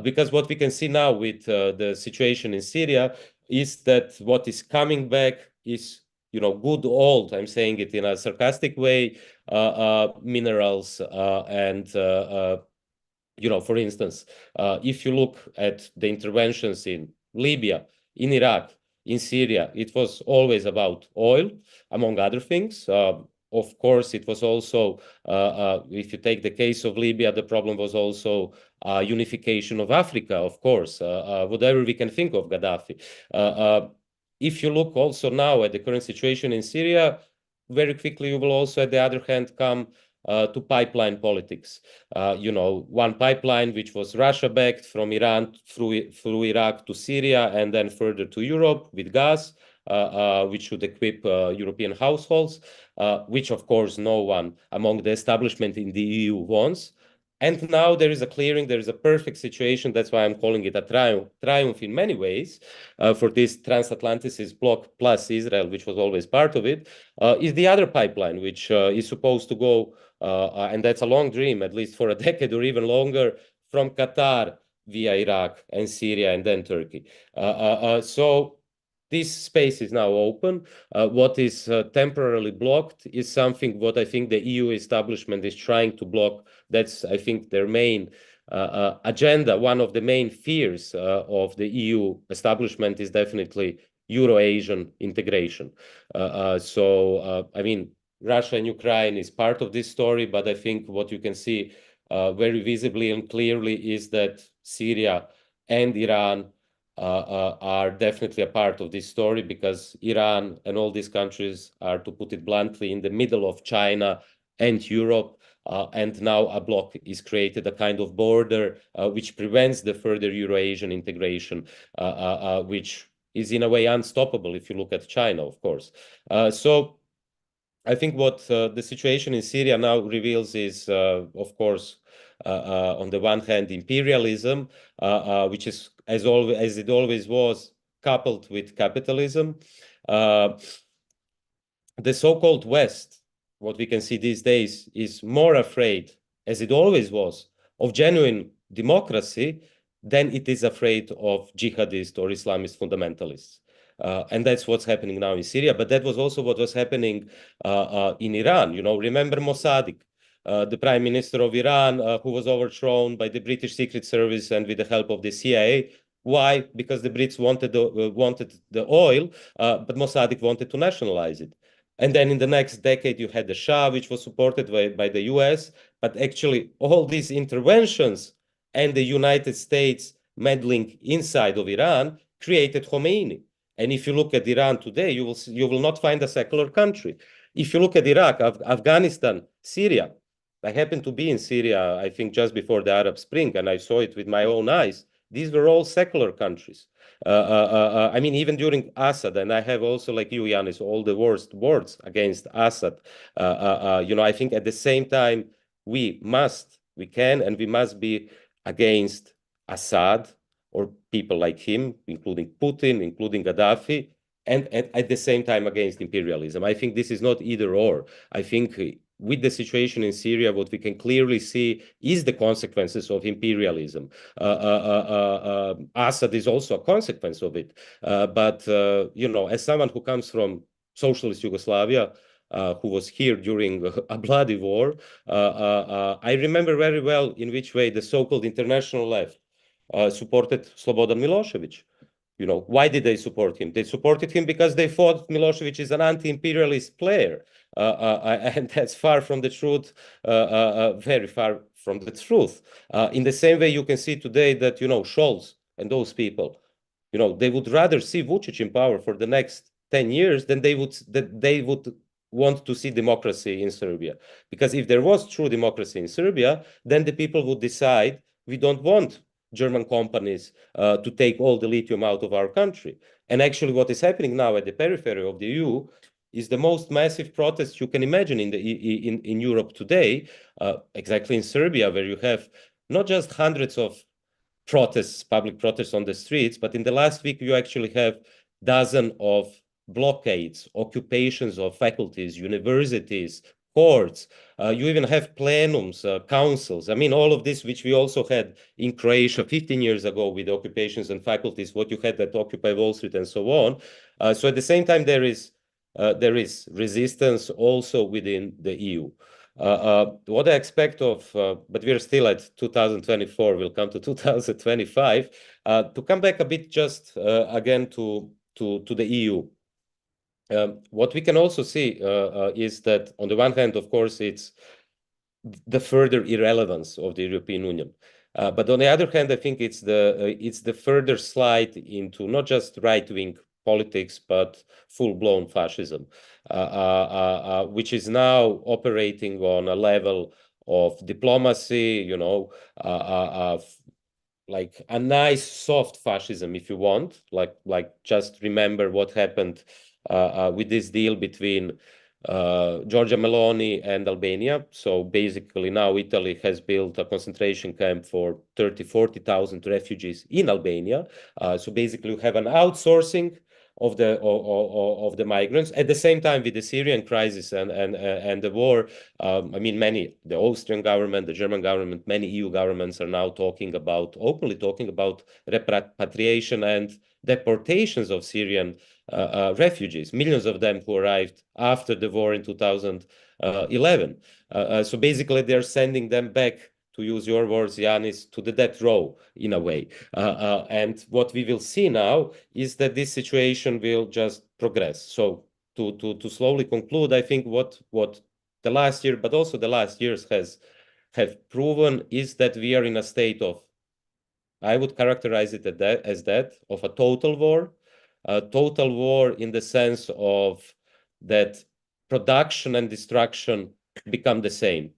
Because what we can see now with the situation in Syria is that what is coming back is, you know, good old, I'm saying it in a sarcastic way, minerals and you know, for instance, if you look at the interventions in Libya, in Iraq, in Syria, it was always about oil, among other things. Of course, it was also, if you take the case of Libya, the problem was also unification of Africa, of course, whatever we can think of Gaddafi. If you look also now at the current situation in Syria, very quickly you will also, at the other hand, come to pipeline politics. You know, one pipeline which was Russia-backed from Iran through Iraq to Syria and then further to Europe with gas, which should equip European households, which of course no one among the establishment in the EU wants. And now there is a clearing, there is a perfect situation. That's why I'm calling it a triumph in many ways for this transatlanticist bloc plus Israel, which was always part of it, is the other pipeline, which is supposed to go, and that's a long dream, at least for a decade or even longer, from Qatar via Iraq and Syria and then Turkey. So this space is now open. What is temporarily blocked is something what I think the EU establishment is trying to block. That's, I think, their main agenda. One of the main fears of the EU establishment is definitely Euro-Asian integration. I mean, Russia and Ukraine is part of this story, but I think what you can see very visibly and clearly is that Syria and Iran are definitely a part of this story, because Iran and all these countries are, to put it bluntly, in the middle of China and Europe, and now a block is created, a kind of border which prevents the further Euro-Asian integration, which is in a way unstoppable if you look at China, of course. So I think what the situation in Syria now reveals is, of course, on the one hand, imperialism, which is, as it always was, coupled with capitalism. The so-called West, what we can see these days, is more afraid, as it always was, of genuine democracy than it is afraid of jihadist or Islamist fundamentalists. And that's what's happening now in Syria. But that was also what was happening in Iran. You know, remember Mossadegh, the prime minister of Iran, who was overthrown by the British Secret Service and with the help of the CIA. Why? Because the Brits wanted the oil, but Mossadegh wanted to nationalize it. And then in the next decade, you had the Shah, which was supported by the US. But actually, all these interventions and the United States meddling inside of Iran created Khomeini. And if you look at Iran today, you will not find a secular country. If you look at Iraq, Afghanistan, Syria, I happened to be in Syria, I think, just before the Arab Spring, and I saw it with my own eyes. These were all secular countries. I mean, even during Assad, and I have also, like you, Yanis, all the worst words against Assad. You know, I think at the same time, we can, and we must be against Assad or people like him, including Putin, including Gaddafi, and at the same time against imperialism. I think this is not either or. I think with the situation in Syria, what we can clearly see is the consequences of imperialism. Assad is also a consequence of it. But, you know, as someone who comes from socialist Yugoslavia, who was here during a bloody war, I remember very well in which way the so-called international left supported Slobodan Milosevic. You know, why did they support him? They supported him because they thought Milosevic is an anti-imperialist player. And that's far from the truth, very far from the truth. In the same way, you can see today that, you know, Scholz and those people, you know, they would rather see Vučić in power for the next 10 years than they would want to see democracy in Serbia. Because if there was true democracy in Serbia, then the people would decide, we don't want German companies to take all the lithium out of our country. And actually what is happening now at the periphery of the EU is the most massive protest you can imagine in Europe today, exactly in Serbia, where you have not just hundreds of protests, public protests on the streets, but in the last week you actually have dozens of blockades, occupations of faculties, universities, courts. You even have plenums, councils. I mean, all of this, which we also had in Croatia 15 years ago with occupations and faculties, what you had at Occupy Wall Street and so on. So at the same time, there is resistance also within the EU. What I expect of, but we're still at 2024, we'll come to 2025, to come back a bit just again to the EU. What we can also see is that on the one hand, of course, it's the further irrelevance of the European Union. But on the other hand, I think it's the further slide into not just right-wing politics, but full-blown fascism, which is now operating on a level of diplomacy, you know, like a nice soft fascism, if you want, like just remember what happened with this deal between Giorgia Meloni and Albania. So basically now Italy has built a concentration camp for 30,000, 40,000 refugees in Albania. So basically you have an outsourcing of the migrants. At the same time, with the Syrian crisis and the war, I mean, the Austrian government, the German government, many EU governments are now openly talking about repatriation and deportations of Syrian refugees, millions of them who arrived after the war in 2011. So basically, they're sending them back, to use your words, Yanis, to the death row in a way. And what we will see now is that this situation will just progress. So to slowly conclude, I think what the last year, but also the last years have proven is that we are in a state of, I would characterize it as that of a total war. Total war in the sense of that production and destruction become the same.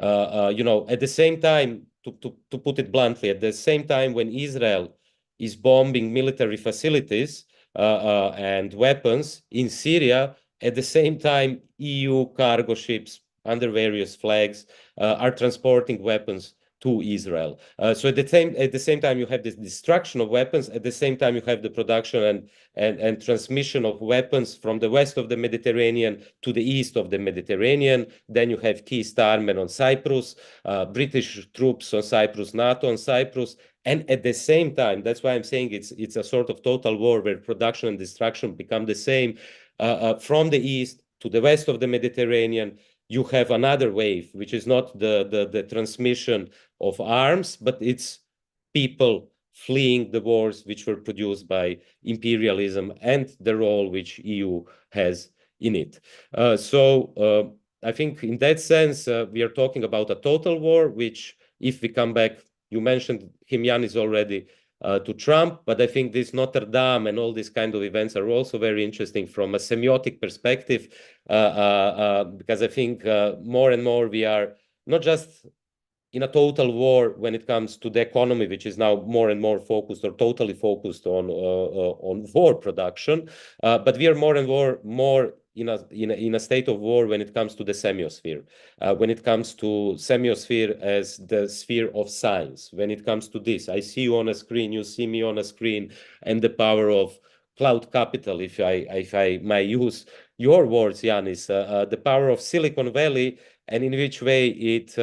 At the same time, to put it bluntly, at the same time when Israel is bombing military facilities and weapons in Syria, at the same time, EU cargo ships under various flags are transporting weapons to Israel. So at the same time, you have this destruction of weapons. At the same time, you have the production and transmission of weapons from the west of the Mediterranean to the east of the Mediterranean. Then you have key starmen on Cyprus, British troops on Cyprus, NATO on Cyprus. And at the same time, that's why I'm saying it's a sort of total war where production and destruction become the same. From the east to the west of the Mediterranean, you have another wave, which is not the transmission of arms, but it's people fleeing the wars which were produced by imperialism and the role which EU has in it. So I think in that sense, we are talking about a total war, which if we come back, you mentioned him, Yanis, already, to Trump, but I think this Notre Dame and all these kind of events are also very interesting from a semiotic perspective, because I think more and more we are not just in a total war when it comes to the economy, which is now more and more focused or totally focused on war production, but we are more and more in a state of war when it comes to the semiosphere, when it comes to semiosphere as the sphere of science. When it comes to this, I see you on a screen, you see me on a screen, and the power of cloud capital, if I may use your words, Yanis, the power of Silicon Valley, and in which way it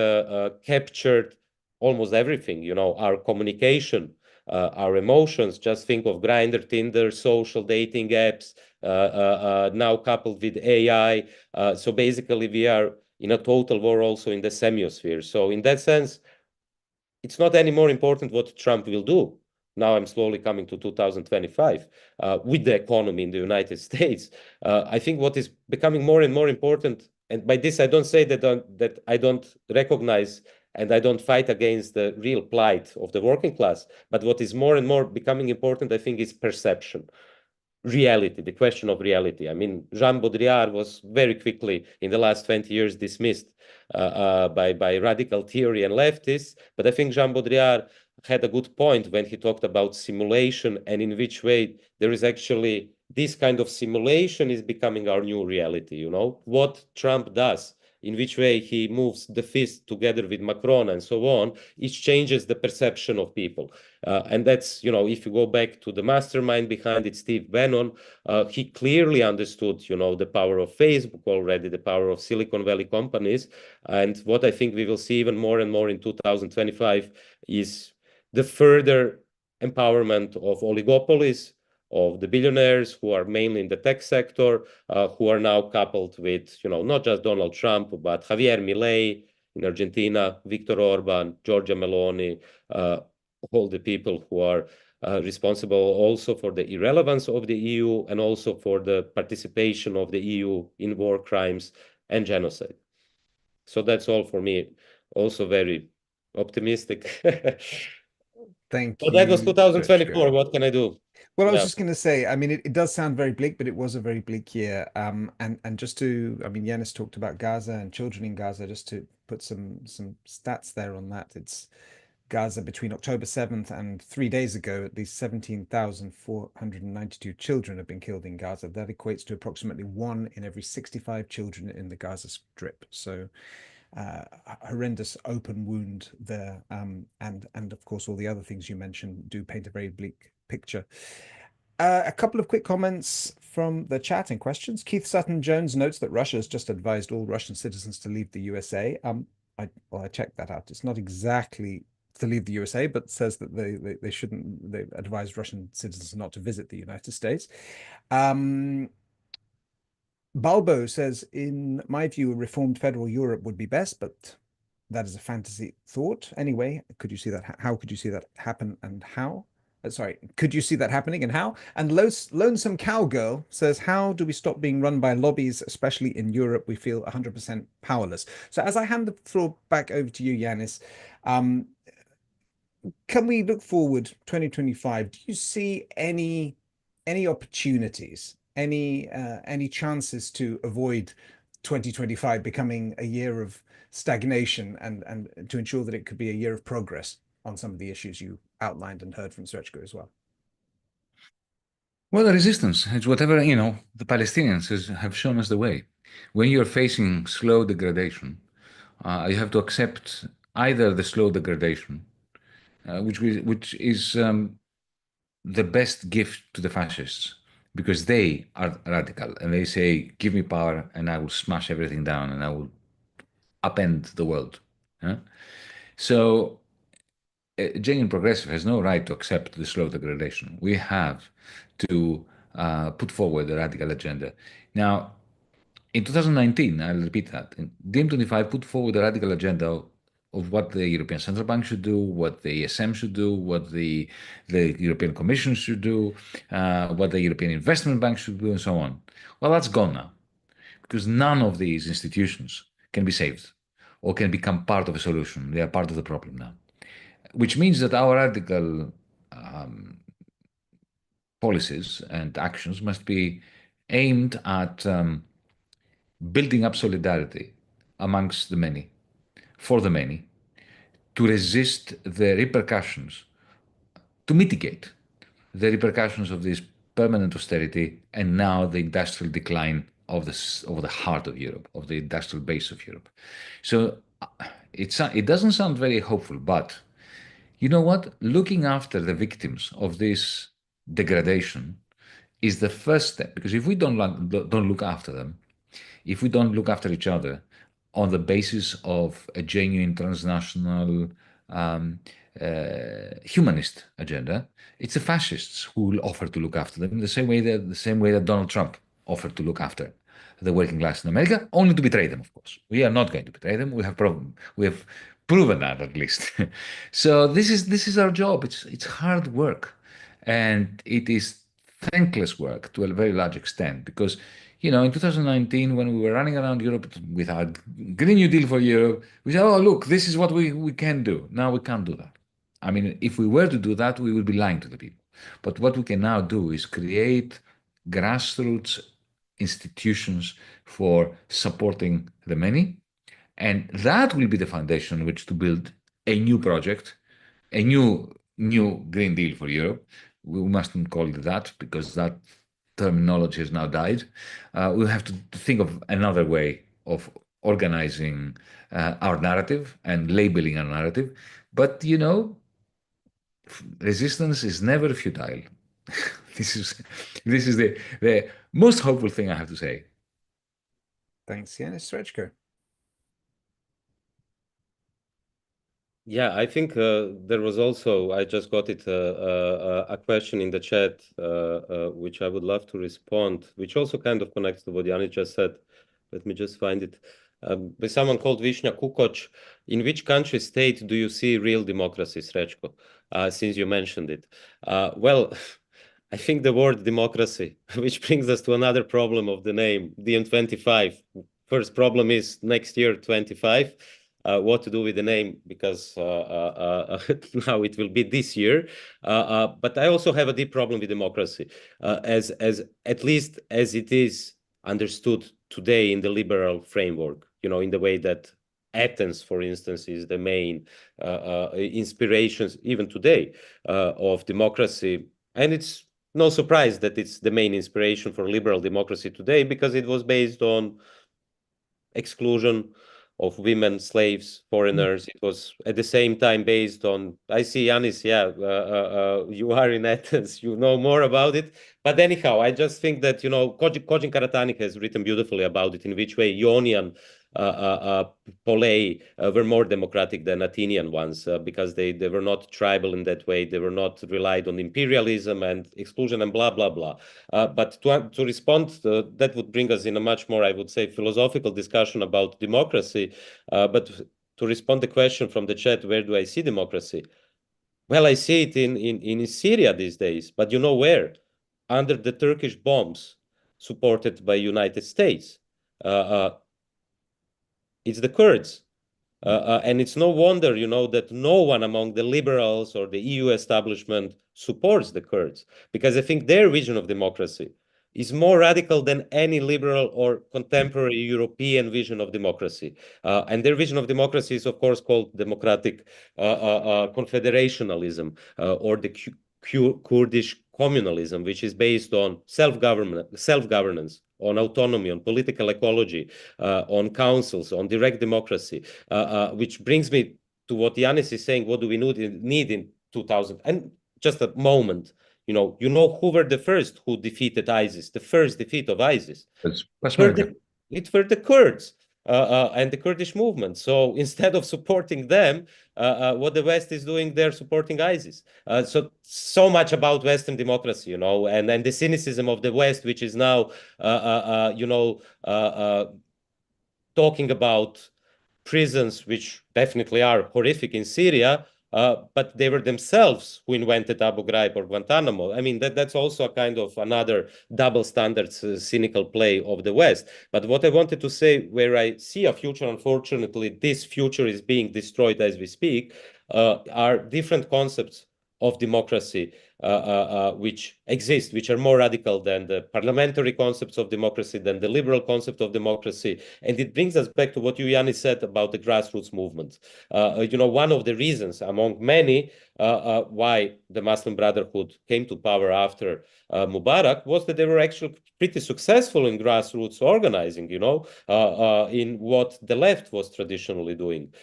captured almost everything, our communication, our emotions. Just think of Grindr, Tinder, social dating apps, now coupled with AI. So basically, we are in a total war also in the semiosphere. So in that sense, it's not any more important what Trump will do. Now I'm slowly coming to 2025 with the economy in the United States. I think what is becoming more and more important, and by this I don't say that I don't recognize and I don't fight against the real plight of the working class, but what is more and more becoming important, I think, is perception. Reality, the question of reality. I mean, Jean Baudrillard was very quickly in the last 20 years dismissed by radical theory and leftists, but I think Jean Baudrillard had a good point when he talked about simulation and in which way there is actually this kind of simulation is becoming our new reality. What Trump does, in which way he moves the fist together with Macron and so on, it changes the perception of people. And that's, if you go back to the mastermind behind it, Steve Bannon, he clearly understood, the power of Facebook already, the power of Silicon Valley companies. And what I think we will see even more and more in 2025 is the further empowerment of oligopolies, of the billionaires who are mainly in the tech sector, who are now coupled with, not just Donald Trump, but Javier Milei in Argentina, Viktor Orban, Giorgia Meloni, all the people who are responsible also for the irrelevance of the EU and also for the participation of the EU in war crimes and genocide. So that's all for me. Also very optimistic. Thank So you. that was 2024. Srećko. What can I do? Well, I was just going to say, I mean, it does sound very bleak, but it was a very bleak year. And just to, I mean, Yanis talked about Gaza and children in Gaza, just to put some stats there on that. It's Gaza between October 7th and 3 days ago, at least 17,492 children have been killed in Gaza. That equates to approximately 1 in every 65 children in the Gaza Strip. So horrendous open wound there. And of course, all the other things you mentioned do paint a very bleak picture. A couple of quick comments from the chat and questions. Keith Sutton Jones notes that Russia has just advised all Russian citizens to leave the USA. I checked that out. It's not exactly to leave the USA, but says that they shouldn't. They advised Russian citizens not to visit the United States. Balbo says, in my view, a reformed federal Europe would be best, but that is a fantasy thought. Anyway, could you see that? How could you see that happen, and how? Sorry, could you see that happening, and how? And Lonesome Cowgirl says, how do we stop being run by lobbies, especially in Europe? We feel 100% powerless. So as I hand the floor back over to you, Yanis, can we look forward 2025? Do you see any opportunities, any chances to avoid 2025 becoming a year of stagnation, and to ensure that it could be a year of progress on some of the issues you outlined and heard from Srećko as well? Well, the resistance, it's whatever, the Palestinians have shown us the way. When you're facing slow degradation, you have to accept either the slow degradation, which is the best gift to the fascists, because they are radical and they say, give me power and I will smash everything down and I will upend the world. So a genuine progressive has no right to accept the slow degradation. We have to put forward a radical agenda. Now, in 2019, I'll repeat that, DiEM25 put forward a radical agenda of what the European Central Bank should do, what the ESM should do, what the European Commission should do, what the European Investment Bank should do, and so on. Well, that's gone now, because none of these institutions can be saved or can become part of a solution. They are part of the problem now, which means that our radical policies and actions must be aimed at building up solidarity amongst the many, for the many, to resist the repercussions, to mitigate the repercussions of this permanent austerity and now the industrial decline of the heart of Europe, of the industrial base of Europe. So it doesn't sound very hopeful, but you know what? Looking after the victims of this degradation is the first step, because if we don't look after them, if we don't look after each other on the basis of a genuine transnational humanist agenda, it's the fascists who will offer to look after them, the same way that Donald Trump offered to look after the working class in America, only to betray them, of course. We are not going to betray them. We have proven that, at least. So this is our job. It's hard work, and it is thankless work to a very large extent, because in 2019, when we were running around Europe with our Green New Deal for Europe, we said, oh, look, this is what we can do. Now we can't do that. I mean, if we were to do that, we would be lying to the people. But what we can now do is create grassroots institutions for supporting the many. And that will be the foundation on which to build a new project, a new Green Deal for Europe. We mustn't call it that, because that terminology has now died. We'll have to think of another way of organizing our narrative and labeling our narrative. But, resistance is never futile. This is the most hopeful thing I have to say. Thanks, Yanis. Srećko. Yeah, I think there was also, I just got it, a question in the chat, which I would love to respond, which also kind of connects to what Yanis just said. Let me just find it. By someone called Vishnja Kukoc. In which country, state do you see real democracy, Srećko, since you mentioned it? Well, I think the word democracy, which brings us to another problem of the name, DiEM25. First problem is next year, 25. What to do with the name, because now it will be this year. But I also have a deep problem with democracy, as at least as it is understood today in the liberal framework, in the way that Athens, for instance, is the main inspirations even today of democracy. And it's no surprise that it's the main inspiration for liberal democracy today, because it was based on exclusion, of women, slaves, foreigners. It was at the same time based on, I see Yanis, you are in Athens, you know more about it. But anyhow, I just think that, you know, Kojin Karatani has written beautifully about it, in which way Ionian polei were more democratic than Athenian ones, because they were not tribal in that way. They were not relied on imperialism and exclusion and blah, blah, blah. But to respond, that would bring us in a much more, I would say, philosophical discussion about democracy. But to respond to the question from the chat, where do I see democracy? Well, I see it in Syria these days, but you know where? Under the Turkish bombs supported by United States. It's the Kurds. And it's no wonder, you know, that no one among the liberals or the EU establishment supports the Kurds, because I think their vision of democracy is more radical than any liberal or contemporary European vision of democracy. And their vision of democracy is, of course, called democratic confederationalism, or the Kurdish communalism, which is based on self-governance, on autonomy, on political ecology, on councils, on direct democracy, which brings me to what Yanis is saying. What do we need in 2000? And just a moment, you know who were the first who defeated ISIS, the first defeat of ISIS? It were the Kurds. And the Kurdish movement. So instead of supporting them, what the West is doing, they're supporting ISIS. So much about Western democracy, you know, and the cynicism of the West, which is now, talking about prisons, which definitely are horrific in Syria, but they were themselves who invented Abu Ghraib or Guantanamo. I mean, that's also a kind of another double standards, cynical play of the West. But what I wanted to say, where I see a future, unfortunately, this future is being destroyed as we speak, are different concepts of democracy which exist, which are more radical than the parliamentary concepts of democracy, than the liberal concept of democracy. And it brings us back to what you, Yanis, said about the grassroots movement. You know, one of the reasons among many why the Muslim Brotherhood came to power after Mubarak was that they were actually pretty successful in grassroots organizing, you know, in what the left was traditionally doing,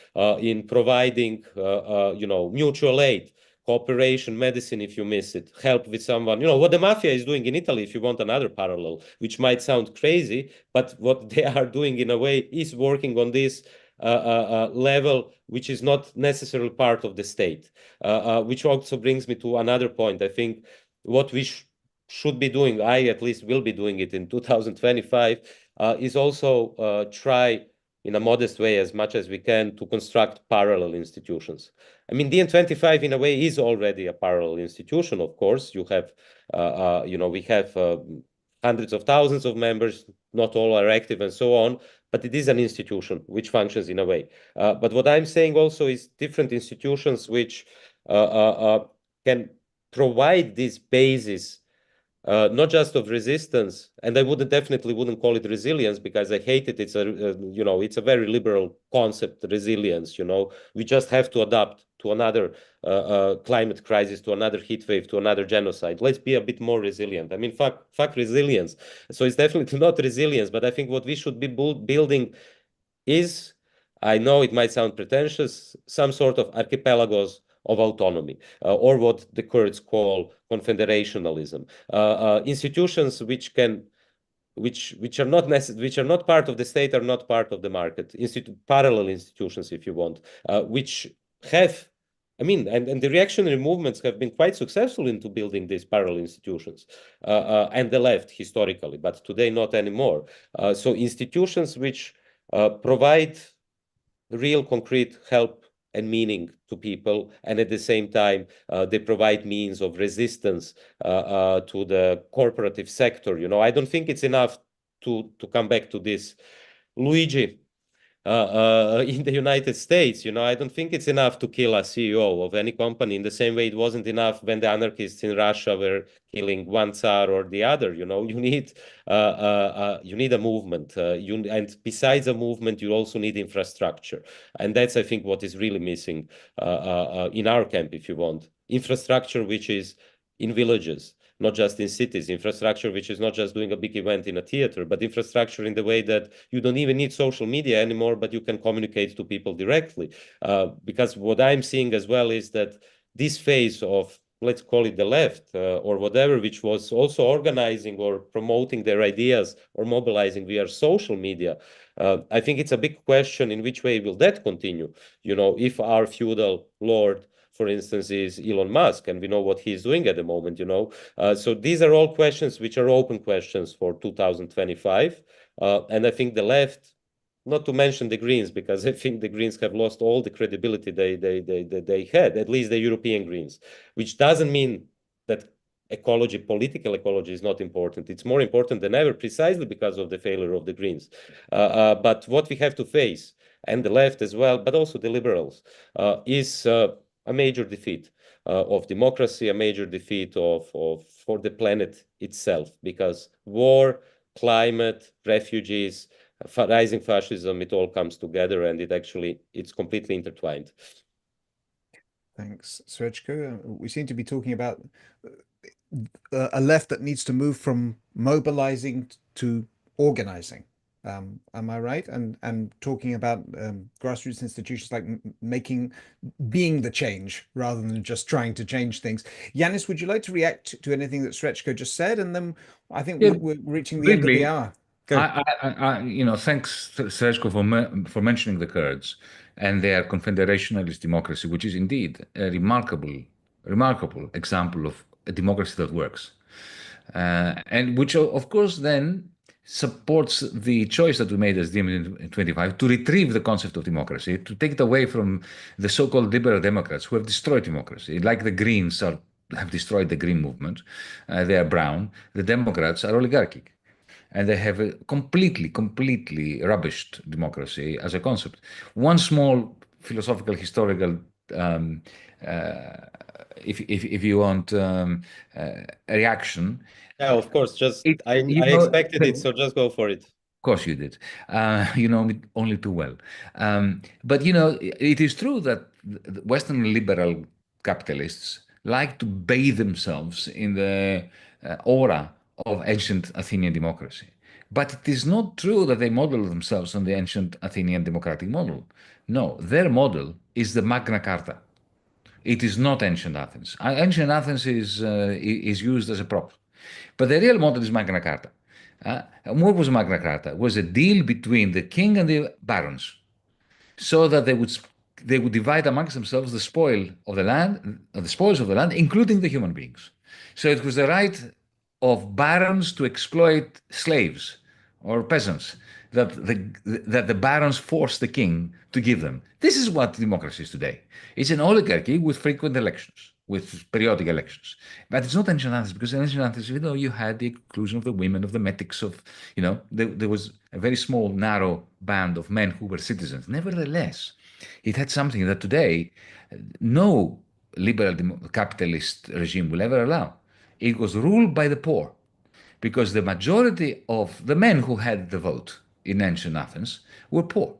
in providing, you know, mutual aid, cooperation, medicine if you miss it, help with someone. You know, what the mafia is doing in Italy, if you want another parallel, which might sound crazy, but what they are doing in a way is working on this level, which is not necessarily part of the state, which also brings me to another point. I think what we should be doing, I at least will be doing it in 2025, is also try in a modest way, as much as we can, to construct parallel institutions. I mean, DiEM25 in a way is already a parallel institution. Of course, you have, you know, we have hundreds of thousands of members, not all are active and so on, but it is an institution which functions in a way. But what I'm saying also is different institutions which can provide this basis, not just of resistance, and I definitely wouldn't call it resilience, because I hate it. It's you know, it's a very liberal concept, resilience. You know, we just have to adapt to another climate crisis, to another heat wave, to another genocide. Let's be a bit more resilient. I mean, fuck resilience. So it's definitely not resilience, but I think what we should be building is, I know it might sound pretentious, some sort of archipelagos of autonomy, or what the Kurds call confederationalism. Institutions which are not part of the state, are not part of the market. Parallel institutions, if you want, which have, I mean, and the reactionary movements have been quite successful into building these parallel institutions, and the left historically, but today not anymore. So institutions which provide real concrete help and meaning to people, and at the same time they provide means of resistance to the corporative sector. You know, I don't think it's enough to come back to this, Luigi, in the United States. You know, I don't think it's enough to kill a CEO of any company, in the same way it wasn't enough when the anarchists in Russia were killing one Tsar or the other. You know, you need a movement, and besides a movement, you also need infrastructure, and that's, I think, what is really missing in our camp, if you want. Infrastructure which is in villages, not just in cities, infrastructure which is not just doing a big event in a theater, but infrastructure in the way that you don't even need social media anymore, but you can communicate to people directly. Because what I'm seeing as well is that this phase of, let's call it the left or whatever, which was also organizing or promoting their ideas or mobilizing via social media, I think it's a big question in which way will that continue? If our feudal lord, for instance, is Elon Musk, and we know what he's doing at the moment, So these are all questions which are open questions for 2025. And I think the left, not to mention the Greens, because I think the Greens have lost all the credibility they had, at least the European Greens, which doesn't mean that ecology, political ecology, is not important. It's more important than ever, precisely because of the failure of the Greens. But what we have to face, and the left as well, but also the liberals, is a major defeat of democracy, a major defeat for the planet itself, because war, climate, refugees, rising fascism, it all comes together, and it's completely intertwined. Thanks, Srećko. We seem to be talking about a left that needs to move from mobilizing to organizing. Am I right? And talking about grassroots institutions like being the change rather than just trying to change things. Yanis, would you like to react to anything that Srećko just said? And then I think we're reaching the end of the hour. Thanks, Srećko, for mentioning the Kurds and their confederationalist democracy, which is indeed a remarkable example of a democracy that works, and which, of course, then supports the choice that we made as DiEM25 to retrieve the concept of democracy, to take it away from the so-called liberal Democrats who have destroyed democracy, like the Greens have destroyed the Green movement. They are brown. The Democrats are oligarchic. And they have a completely rubbished democracy as a concept. One small philosophical, historical, if you want, reaction. Yeah, of course. I expected it, so just go for it. Of course you did. You know me only too well. But it is true that Western liberal capitalists like to bathe themselves in the aura of ancient Athenian democracy. But it is not true that they model themselves on the ancient Athenian democratic model. No, their model is the Magna Carta. It is not ancient Athens. Ancient Athens is used as a prop. But the real model is Magna Carta. And what was Magna Carta? It was a deal between the king and the barons, so that they would divide amongst themselves the spoils of the land, including the human beings. So it was the right of barons to exploit slaves or peasants that the barons forced the king to give them. This is what democracy is today. It's an oligarchy with frequent elections, with periodic elections. But it's not ancient Athens, because in ancient Athens, you had the inclusion of the women, of the metics, there was a very small, narrow band of men who were citizens. Nevertheless, it had something that today no liberal capitalist regime will ever allow. It was ruled by the poor, because the majority of the men who had the vote in ancient Athens were poor.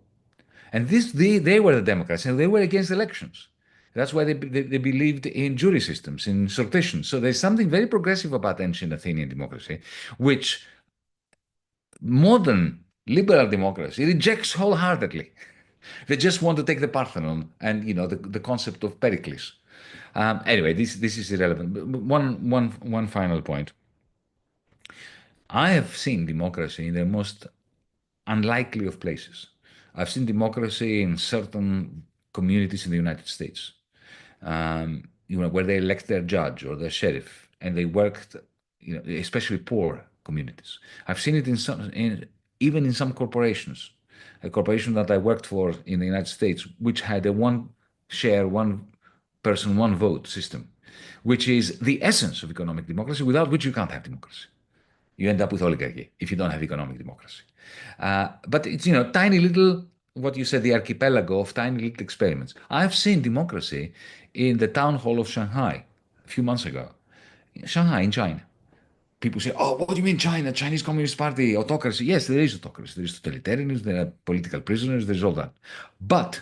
And they were the Democrats, and they were against elections. That's why they believed in jury systems, in sortition. So there's something very progressive about ancient Athenian democracy, which modern liberal democracy rejects wholeheartedly. They just want to take the Parthenon and the concept of Pericles. Anyway, this is irrelevant. One final point. I have seen democracy in the most unlikely of places. I've seen democracy in certain communities in the United States, where they elect their judge or their sheriff, and they worked, especially poor communities. I've seen it even in some corporations. A corporation that I worked for in the United States, which had a one share, one person, one vote system, which is the essence of economic democracy, without which you can't have democracy. You end up with oligarchy if you don't have economic democracy. But it's, tiny little, what you said, the archipelago of tiny little experiments. I've seen democracy in the town hall of Shanghai a few months ago. Shanghai in China. People say, oh, what do you mean China? Chinese Communist Party, autocracy. Yes, there is autocracy. There is totalitarianism, there are political prisoners, there's all that. But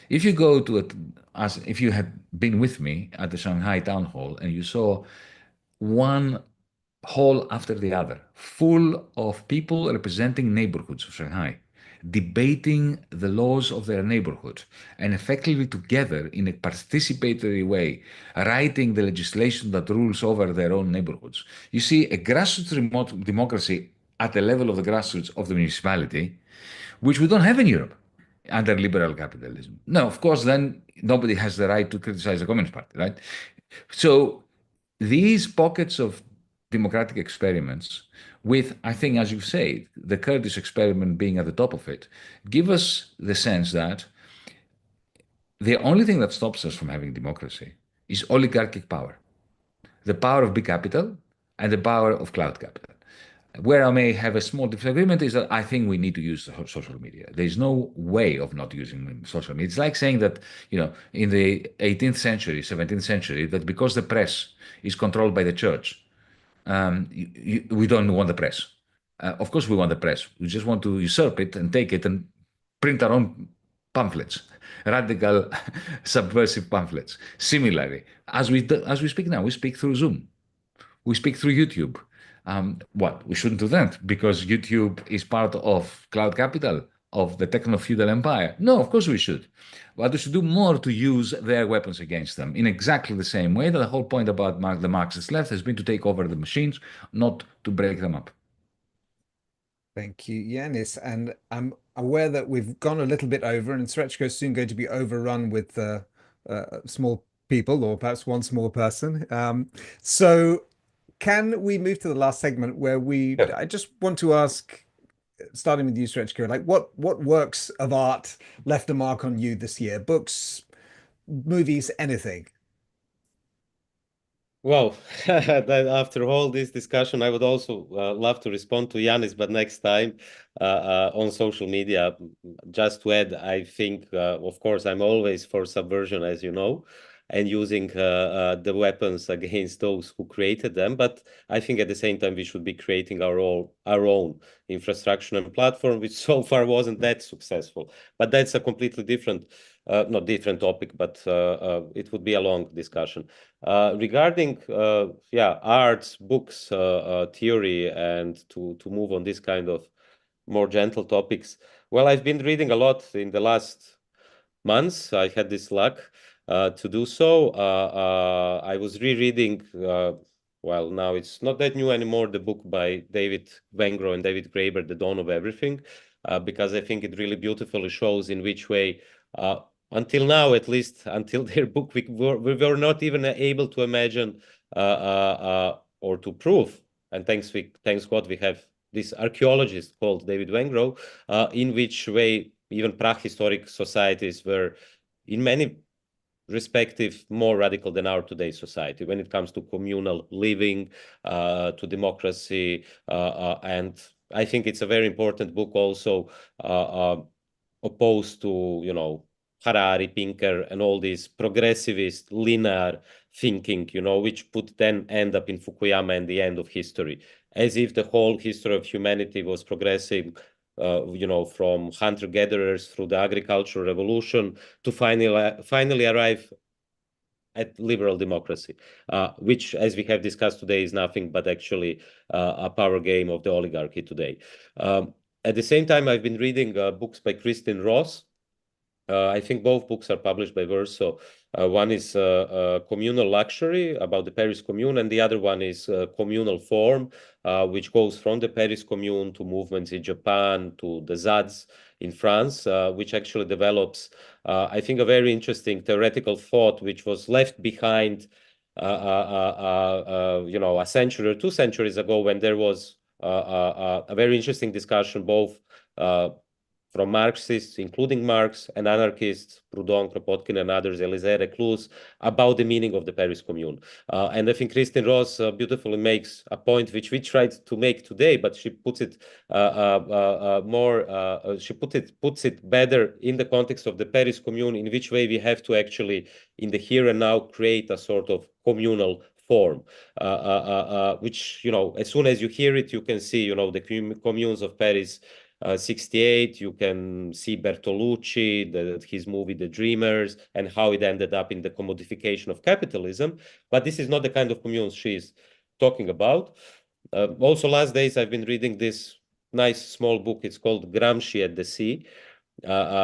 if you go to if you had been with me at the Shanghai town hall and you saw one hall after the other, full of people representing neighborhoods of Shanghai, debating the laws of their neighborhood, and effectively together in a participatory way, writing the legislation that rules over their own neighborhoods. You see, a grassroots remote democracy at the level of the grassroots of the municipality, which we don't have in Europe under liberal capitalism. No, of course, then nobody has the right to criticize the Communist Party, right? So these pockets of democratic experiments, with, I think, as you say, the Kurdish experiment being at the top of it, give us the sense that the only thing that stops us from having democracy is oligarchic power, the power of big capital and the power of cloud capital. Where I may have a small disagreement is that I think we need to use social media. There's no way of not using social media. It's like saying that, in the 18th century, 17th century, that because the press is controlled by the church, we don't want the press. Of course we want the press. We just want to usurp it and take it and print our own pamphlets, radical, subversive pamphlets. Similarly, as we speak now, we speak through Zoom. We speak through YouTube. What? We shouldn't do that because YouTube is part of cloud capital, of the techno-feudal empire. No, of course we should. But we should do more to use their weapons against them in exactly the same way that the whole point about the Marxist left has been to take over the machines, not to break them up. Thank you, Yanis. And I'm aware that we've gone a little bit over, and Srećko is soon going to be overrun with small people, or perhaps one small person. So can we move to the last segment where I just want to ask, starting with you, Srećko, like what works of art left a mark on you this year? Books, movies, anything? Well, after all this discussion, I would also love to respond to Yanis, but next time on social media. Just to add, I think, of course, I'm always for subversion, as you know, and using the weapons against those who created them. But I think at the same time, we should be creating our own infrastructure and platform, which so far wasn't that successful. But that's a completely different, not different topic, but it would be a long discussion. Regarding arts, books, theory, and to move on this kind of more gentle topics. Well, I've been reading a lot in the last months. I had this luck to do so. I was rereading, well, now it's not that new anymore, the book by David Wengrow and David Graeber, The Dawn of Everything, because I think it really beautifully shows in which way, until now, at least until their book, we were not even able to imagine or to prove. And thanks God we have this archaeologist called David Wengrow, in which way even prehistoric societies were in many respective more radical than our today's society when it comes to communal living, to democracy, and I think it's a very important book also, opposed to, Harari, Pinker, and all these progressivist, linear thinking, which would then end up in Fukuyama and the end of history, as if the whole history of humanity was progressing, from hunter-gatherers through the agricultural revolution to finally arrive at liberal democracy, which, as we have discussed today, is nothing but actually a power game of the oligarchy today. At the same time, I've been reading books by Kristin Ross. I think both books are published by Verso. One is Communal Luxury, about the Paris Commune, and the other one is Communal Form, which goes from the Paris Commune to movements in Japan, to the ZADs in France, which actually develops, I think, a very interesting theoretical thought, which was left behind, a century or 2 centuries ago, when there was a very interesting discussion, both from Marxists, including Marx, and anarchists, Proudhon, Kropotkin, and others, Élisée Reclus, about the meaning of the Paris Commune. And I think Kristin Ross beautifully makes a point which we tried to make today, but she puts it puts it better in the context of the Paris Commune, in which way we have to actually, in the here and now, create a sort of communal form, which, as soon as you hear it, you can see, the communes of Paris, 68, you can see Bertolucci, his movie The Dreamers, and how it ended up in the commodification of capitalism. But this is not the kind of communes she's talking about. Also, last days I've been reading this nice small book. It's called Gramsci at the Sea,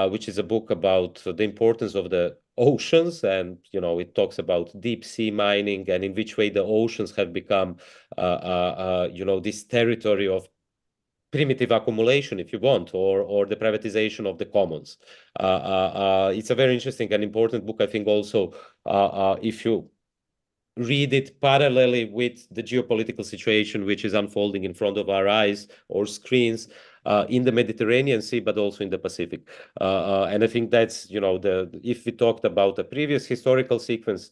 which is a book about the importance of the oceans, and it talks about deep sea mining and in which way the oceans have become this territory of primitive accumulation, if you want, or the privatization of the commons. It's a very interesting and important book, I think. Also, if you read it parallelly with the geopolitical situation which is unfolding in front of our eyes or screens in the Mediterranean Sea, but also in the Pacific. And I think that's, if we talked about a previous historical sequence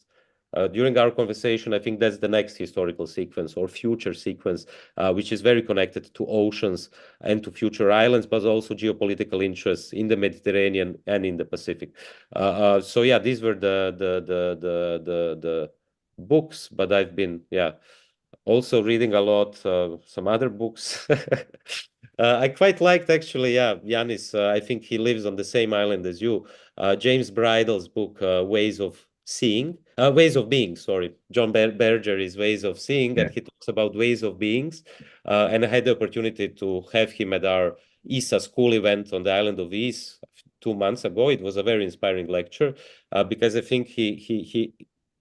during our conversation, I think that's the next historical sequence or future sequence, which is very connected to oceans and to future islands, but also geopolitical interests in the Mediterranean and in the Pacific. So yeah, these were the books, but I've been also reading a lot some other books. I quite liked, actually, Yanis. I think he lives on the same island as you. James Bridle's book, Ways of Being. Sorry, John Berger's Ways of Seeing, and he talks about ways of beings. And I had the opportunity to have him at our ISA school event on the island of Is 2 months ago. It was a very inspiring lecture because I think he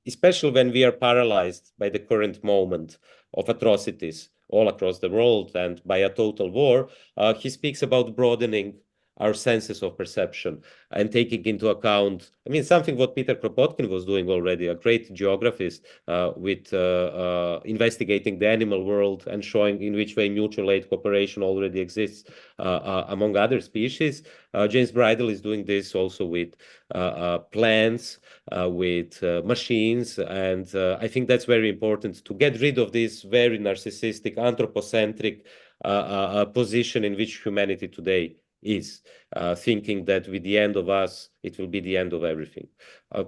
especially when we are paralyzed by the current moment of atrocities all across the world and by a total war, he speaks about broadening our senses of perception and taking into account, something what Peter Kropotkin was doing already, a great geographist, with investigating the animal world and showing in which way mutual aid cooperation already exists among other species. James Bridle is doing this also with plants, with machines, and I think that's very important to get rid of this very narcissistic, anthropocentric position in which humanity today is, thinking that with the end of us, it will be the end of everything.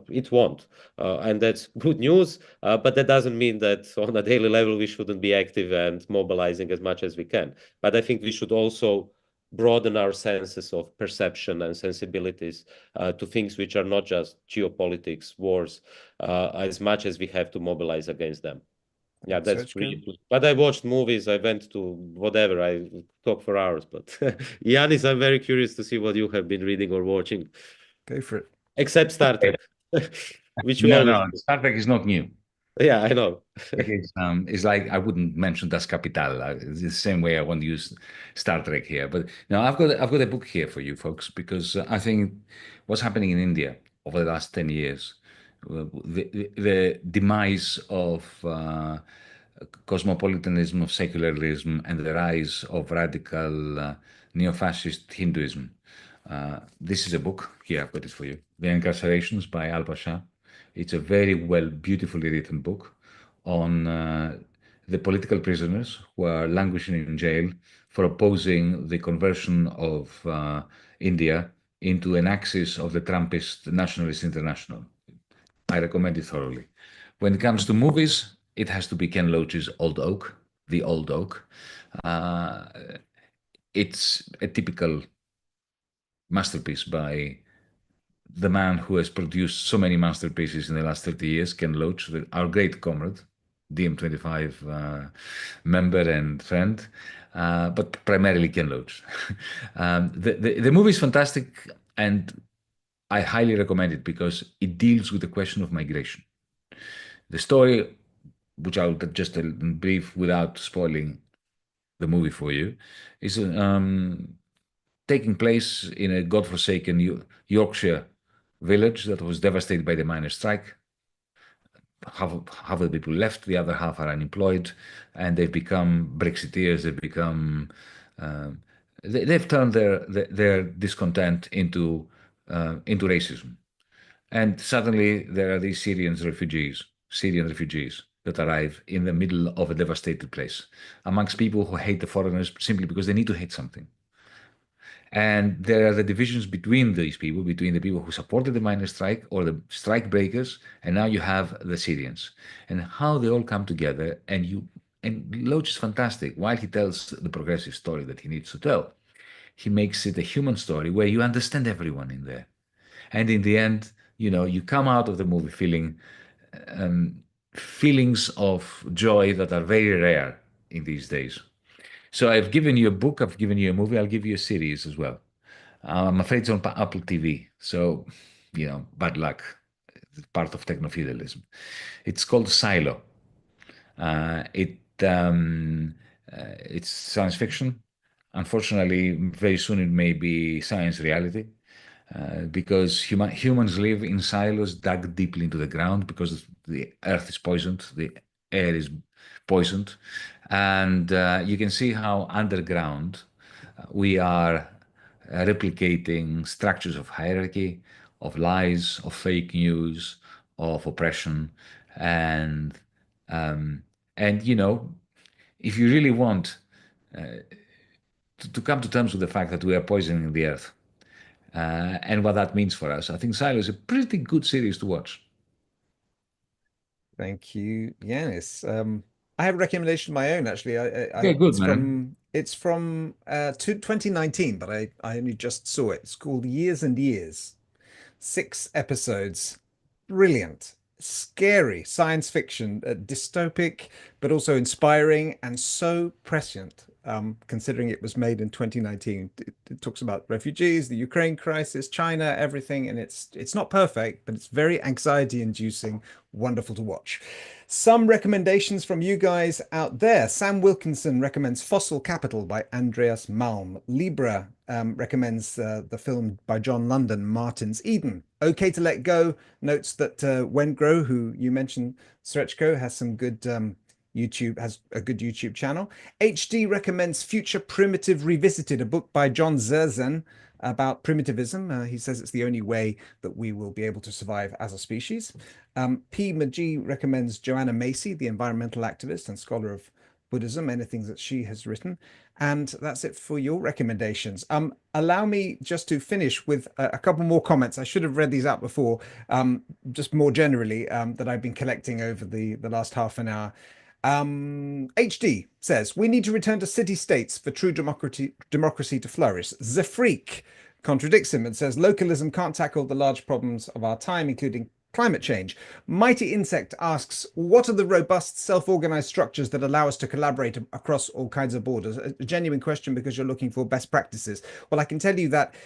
It won't. And that's good news, but that doesn't mean that on a daily level we shouldn't be active and mobilizing as much as we can. But I think we should also broaden our senses of perception and sensibilities to things which are not just geopolitics, wars, as much as we have to mobilize against them. Yeah, that's really good. But I watched movies, I went to whatever, I talk for hours. But Yanis, I'm very curious to see what you have been reading or watching. Go for it. Except Star Trek, which no, Star Trek is not new. Yeah, I know. It's like I wouldn't mention Das Kapital. It's the same way I want to use Star Trek here. But now I've got a book here for you folks, because I think what's happening in India over the last 10 years, the demise of cosmopolitanism, of secularism, and the rise of radical neo-fascist Hinduism. This is a book. Here, I've got it for you. The Incarcerations by Al-Pasha. It's a very beautifully written book on the political prisoners who are languishing in jail for opposing the conversion of India into an axis of the Trumpist Nationalist International. I recommend it thoroughly. When it comes to movies, it has to be Ken Loach's Old Oak, The Old Oak. It's a typical masterpiece by the man who has produced so many masterpieces in the last 30 years, Ken Loach, our great comrade, DiEM25 member and friend, but primarily Ken Loach. The movie is fantastic, and I highly recommend it because it deals with the question of migration. The story, which I'll just brief without spoiling the movie for you, is taking place in a godforsaken Yorkshire village that was devastated by the miners' strike. Half of the people left, the other half are unemployed, and they've become Brexiteers. They've turned their discontent into racism. And suddenly there are these Syrian refugees that arrive in the middle of a devastated place, amongst people who hate the foreigners simply because they need to hate something. And there are the divisions between these people, between the people who supported the miners' strike or the strike breakers, and now you have the Syrians, and how they all come together. And Loach is fantastic. While he tells the progressive story that he needs to tell, he makes it a human story where you understand everyone in there. And in the end, you come out of the movie feeling feelings of joy that are very rare in these days. So I've given you a book, I've given you a movie, I'll give you a series as well. I'm afraid it's on Apple TV, so, bad luck. It's part of techno-feudalism. It's called Silo. It's science fiction. Unfortunately, very soon it may be science reality. Because humans live in silos dug deeply into the ground because the earth is poisoned, the air is poisoned, and you can see how underground we are replicating structures of hierarchy, of lies, of fake news, of oppression, and um, if you really want to come to terms with the fact that we are poisoning the earth, and what that means for us, I think Silo is a pretty good series to watch. Thank you, Yanis. I have a recommendation of my own, actually. Good, man. It's from 2019, but I only just saw it. It's called Years and Years. 6 episodes. Brilliant. Scary science fiction, dystopic, but also inspiring and so prescient. Considering it was made in 2019, it talks about refugees, the Ukraine crisis, China, everything, and it's not perfect, but it's very anxiety-inducing, wonderful to watch. Some recommendations from you guys out there. Sam Wilkinson recommends Fossil Capital by Andreas Malm. Libra recommends the film by John London, Martin's Eden. Okay to Let Go notes that Wengrow, who you mentioned, Srećko, has some good has a good YouTube channel. HD recommends Future Primitive Revisited, a book by John Zerzan about primitivism. He says it's the only way that we will be able to survive as a species. P. Maji recommends Joanna Macy, the environmental activist and scholar of Buddhism, anything that she has written. And that's it for your recommendations. Allow me just to finish with a couple more comments. I should have read these out before, just more generally, that I've been collecting over the last half an hour. HD says, we need to return to city-states for true democracy to flourish. Zafreak contradicts him and says, localism can't tackle the large problems of our time, including climate change. Mighty Insect asks, what are the robust self-organized structures that allow us to collaborate across all kinds of borders? A genuine question because you're looking for best practices. Well, I can tell you that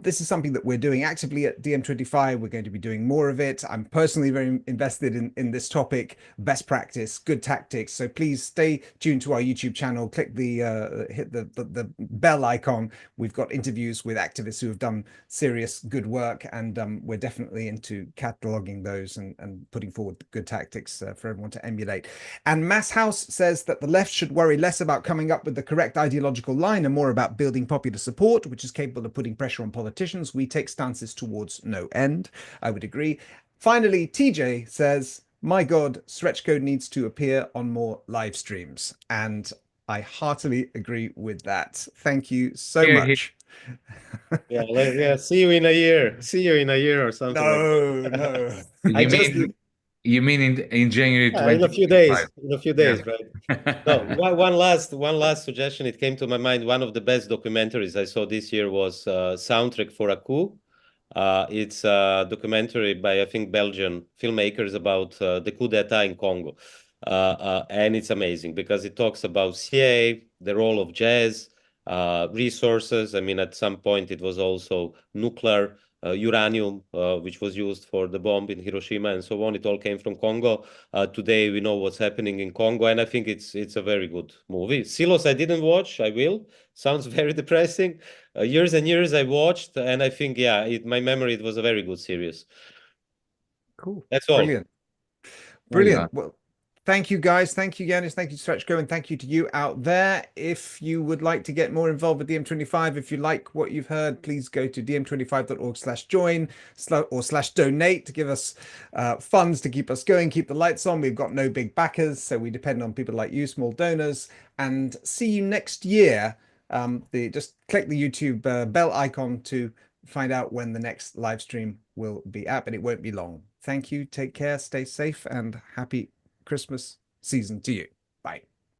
this is something that we're doing actively at DM25. We're going to be doing more of it. I'm personally very invested in this topic, best practice, good tactics. So please stay tuned to our YouTube channel, click hit the bell icon. We've got interviews with activists who have done serious good work, and we're definitely into cataloging those and putting forward good tactics for everyone to emulate. And Mass House says that the left should worry less about coming up with the correct ideological line and more about building popular support, which is capable of putting pressure on politicians. We take stances towards no end. I would agree. Finally, TJ says, my God, Srećko needs to appear on more live streams. And I heartily agree with that. Thank you so much. Yeah, see you in a year. See you in a year or something. No. You mean in January 20? In a few days. In a few days, yeah. Right? No, one last suggestion. It came to my mind. One of the best documentaries I saw this year was Soundtrack for a Coup. It's a documentary by, I think, Belgian filmmakers about the coup d'etat in Congo. And it's amazing because it talks about CIA, the role of jazz, resources. I mean, at some point it was also nuclear, uranium, which was used for the bomb in Hiroshima and so on. It all came from Congo. Today we know what's happening in Congo, and I think it's a very good movie. Silos I didn't watch. I will. Sounds very depressing. Years and years I watched, and I think, yeah, my memory, it was a very good series. Cool. That's all. Brilliant. Well, thank you, guys. Thank you, Yanis. Thank you, Srećko, and thank you to you out there. If you would like to get more involved with DM25, if you like what you've heard, please go to dm25.org/join or /donate to give us funds to keep us going, keep the lights on. We've got no big backers, so we depend on people like you, small donors. And see you next year. Just click the YouTube bell icon to find out when the next live stream will be up, and it won't be long. Thank you. Take care. Stay safe, and happy Christmas season to you. Bye.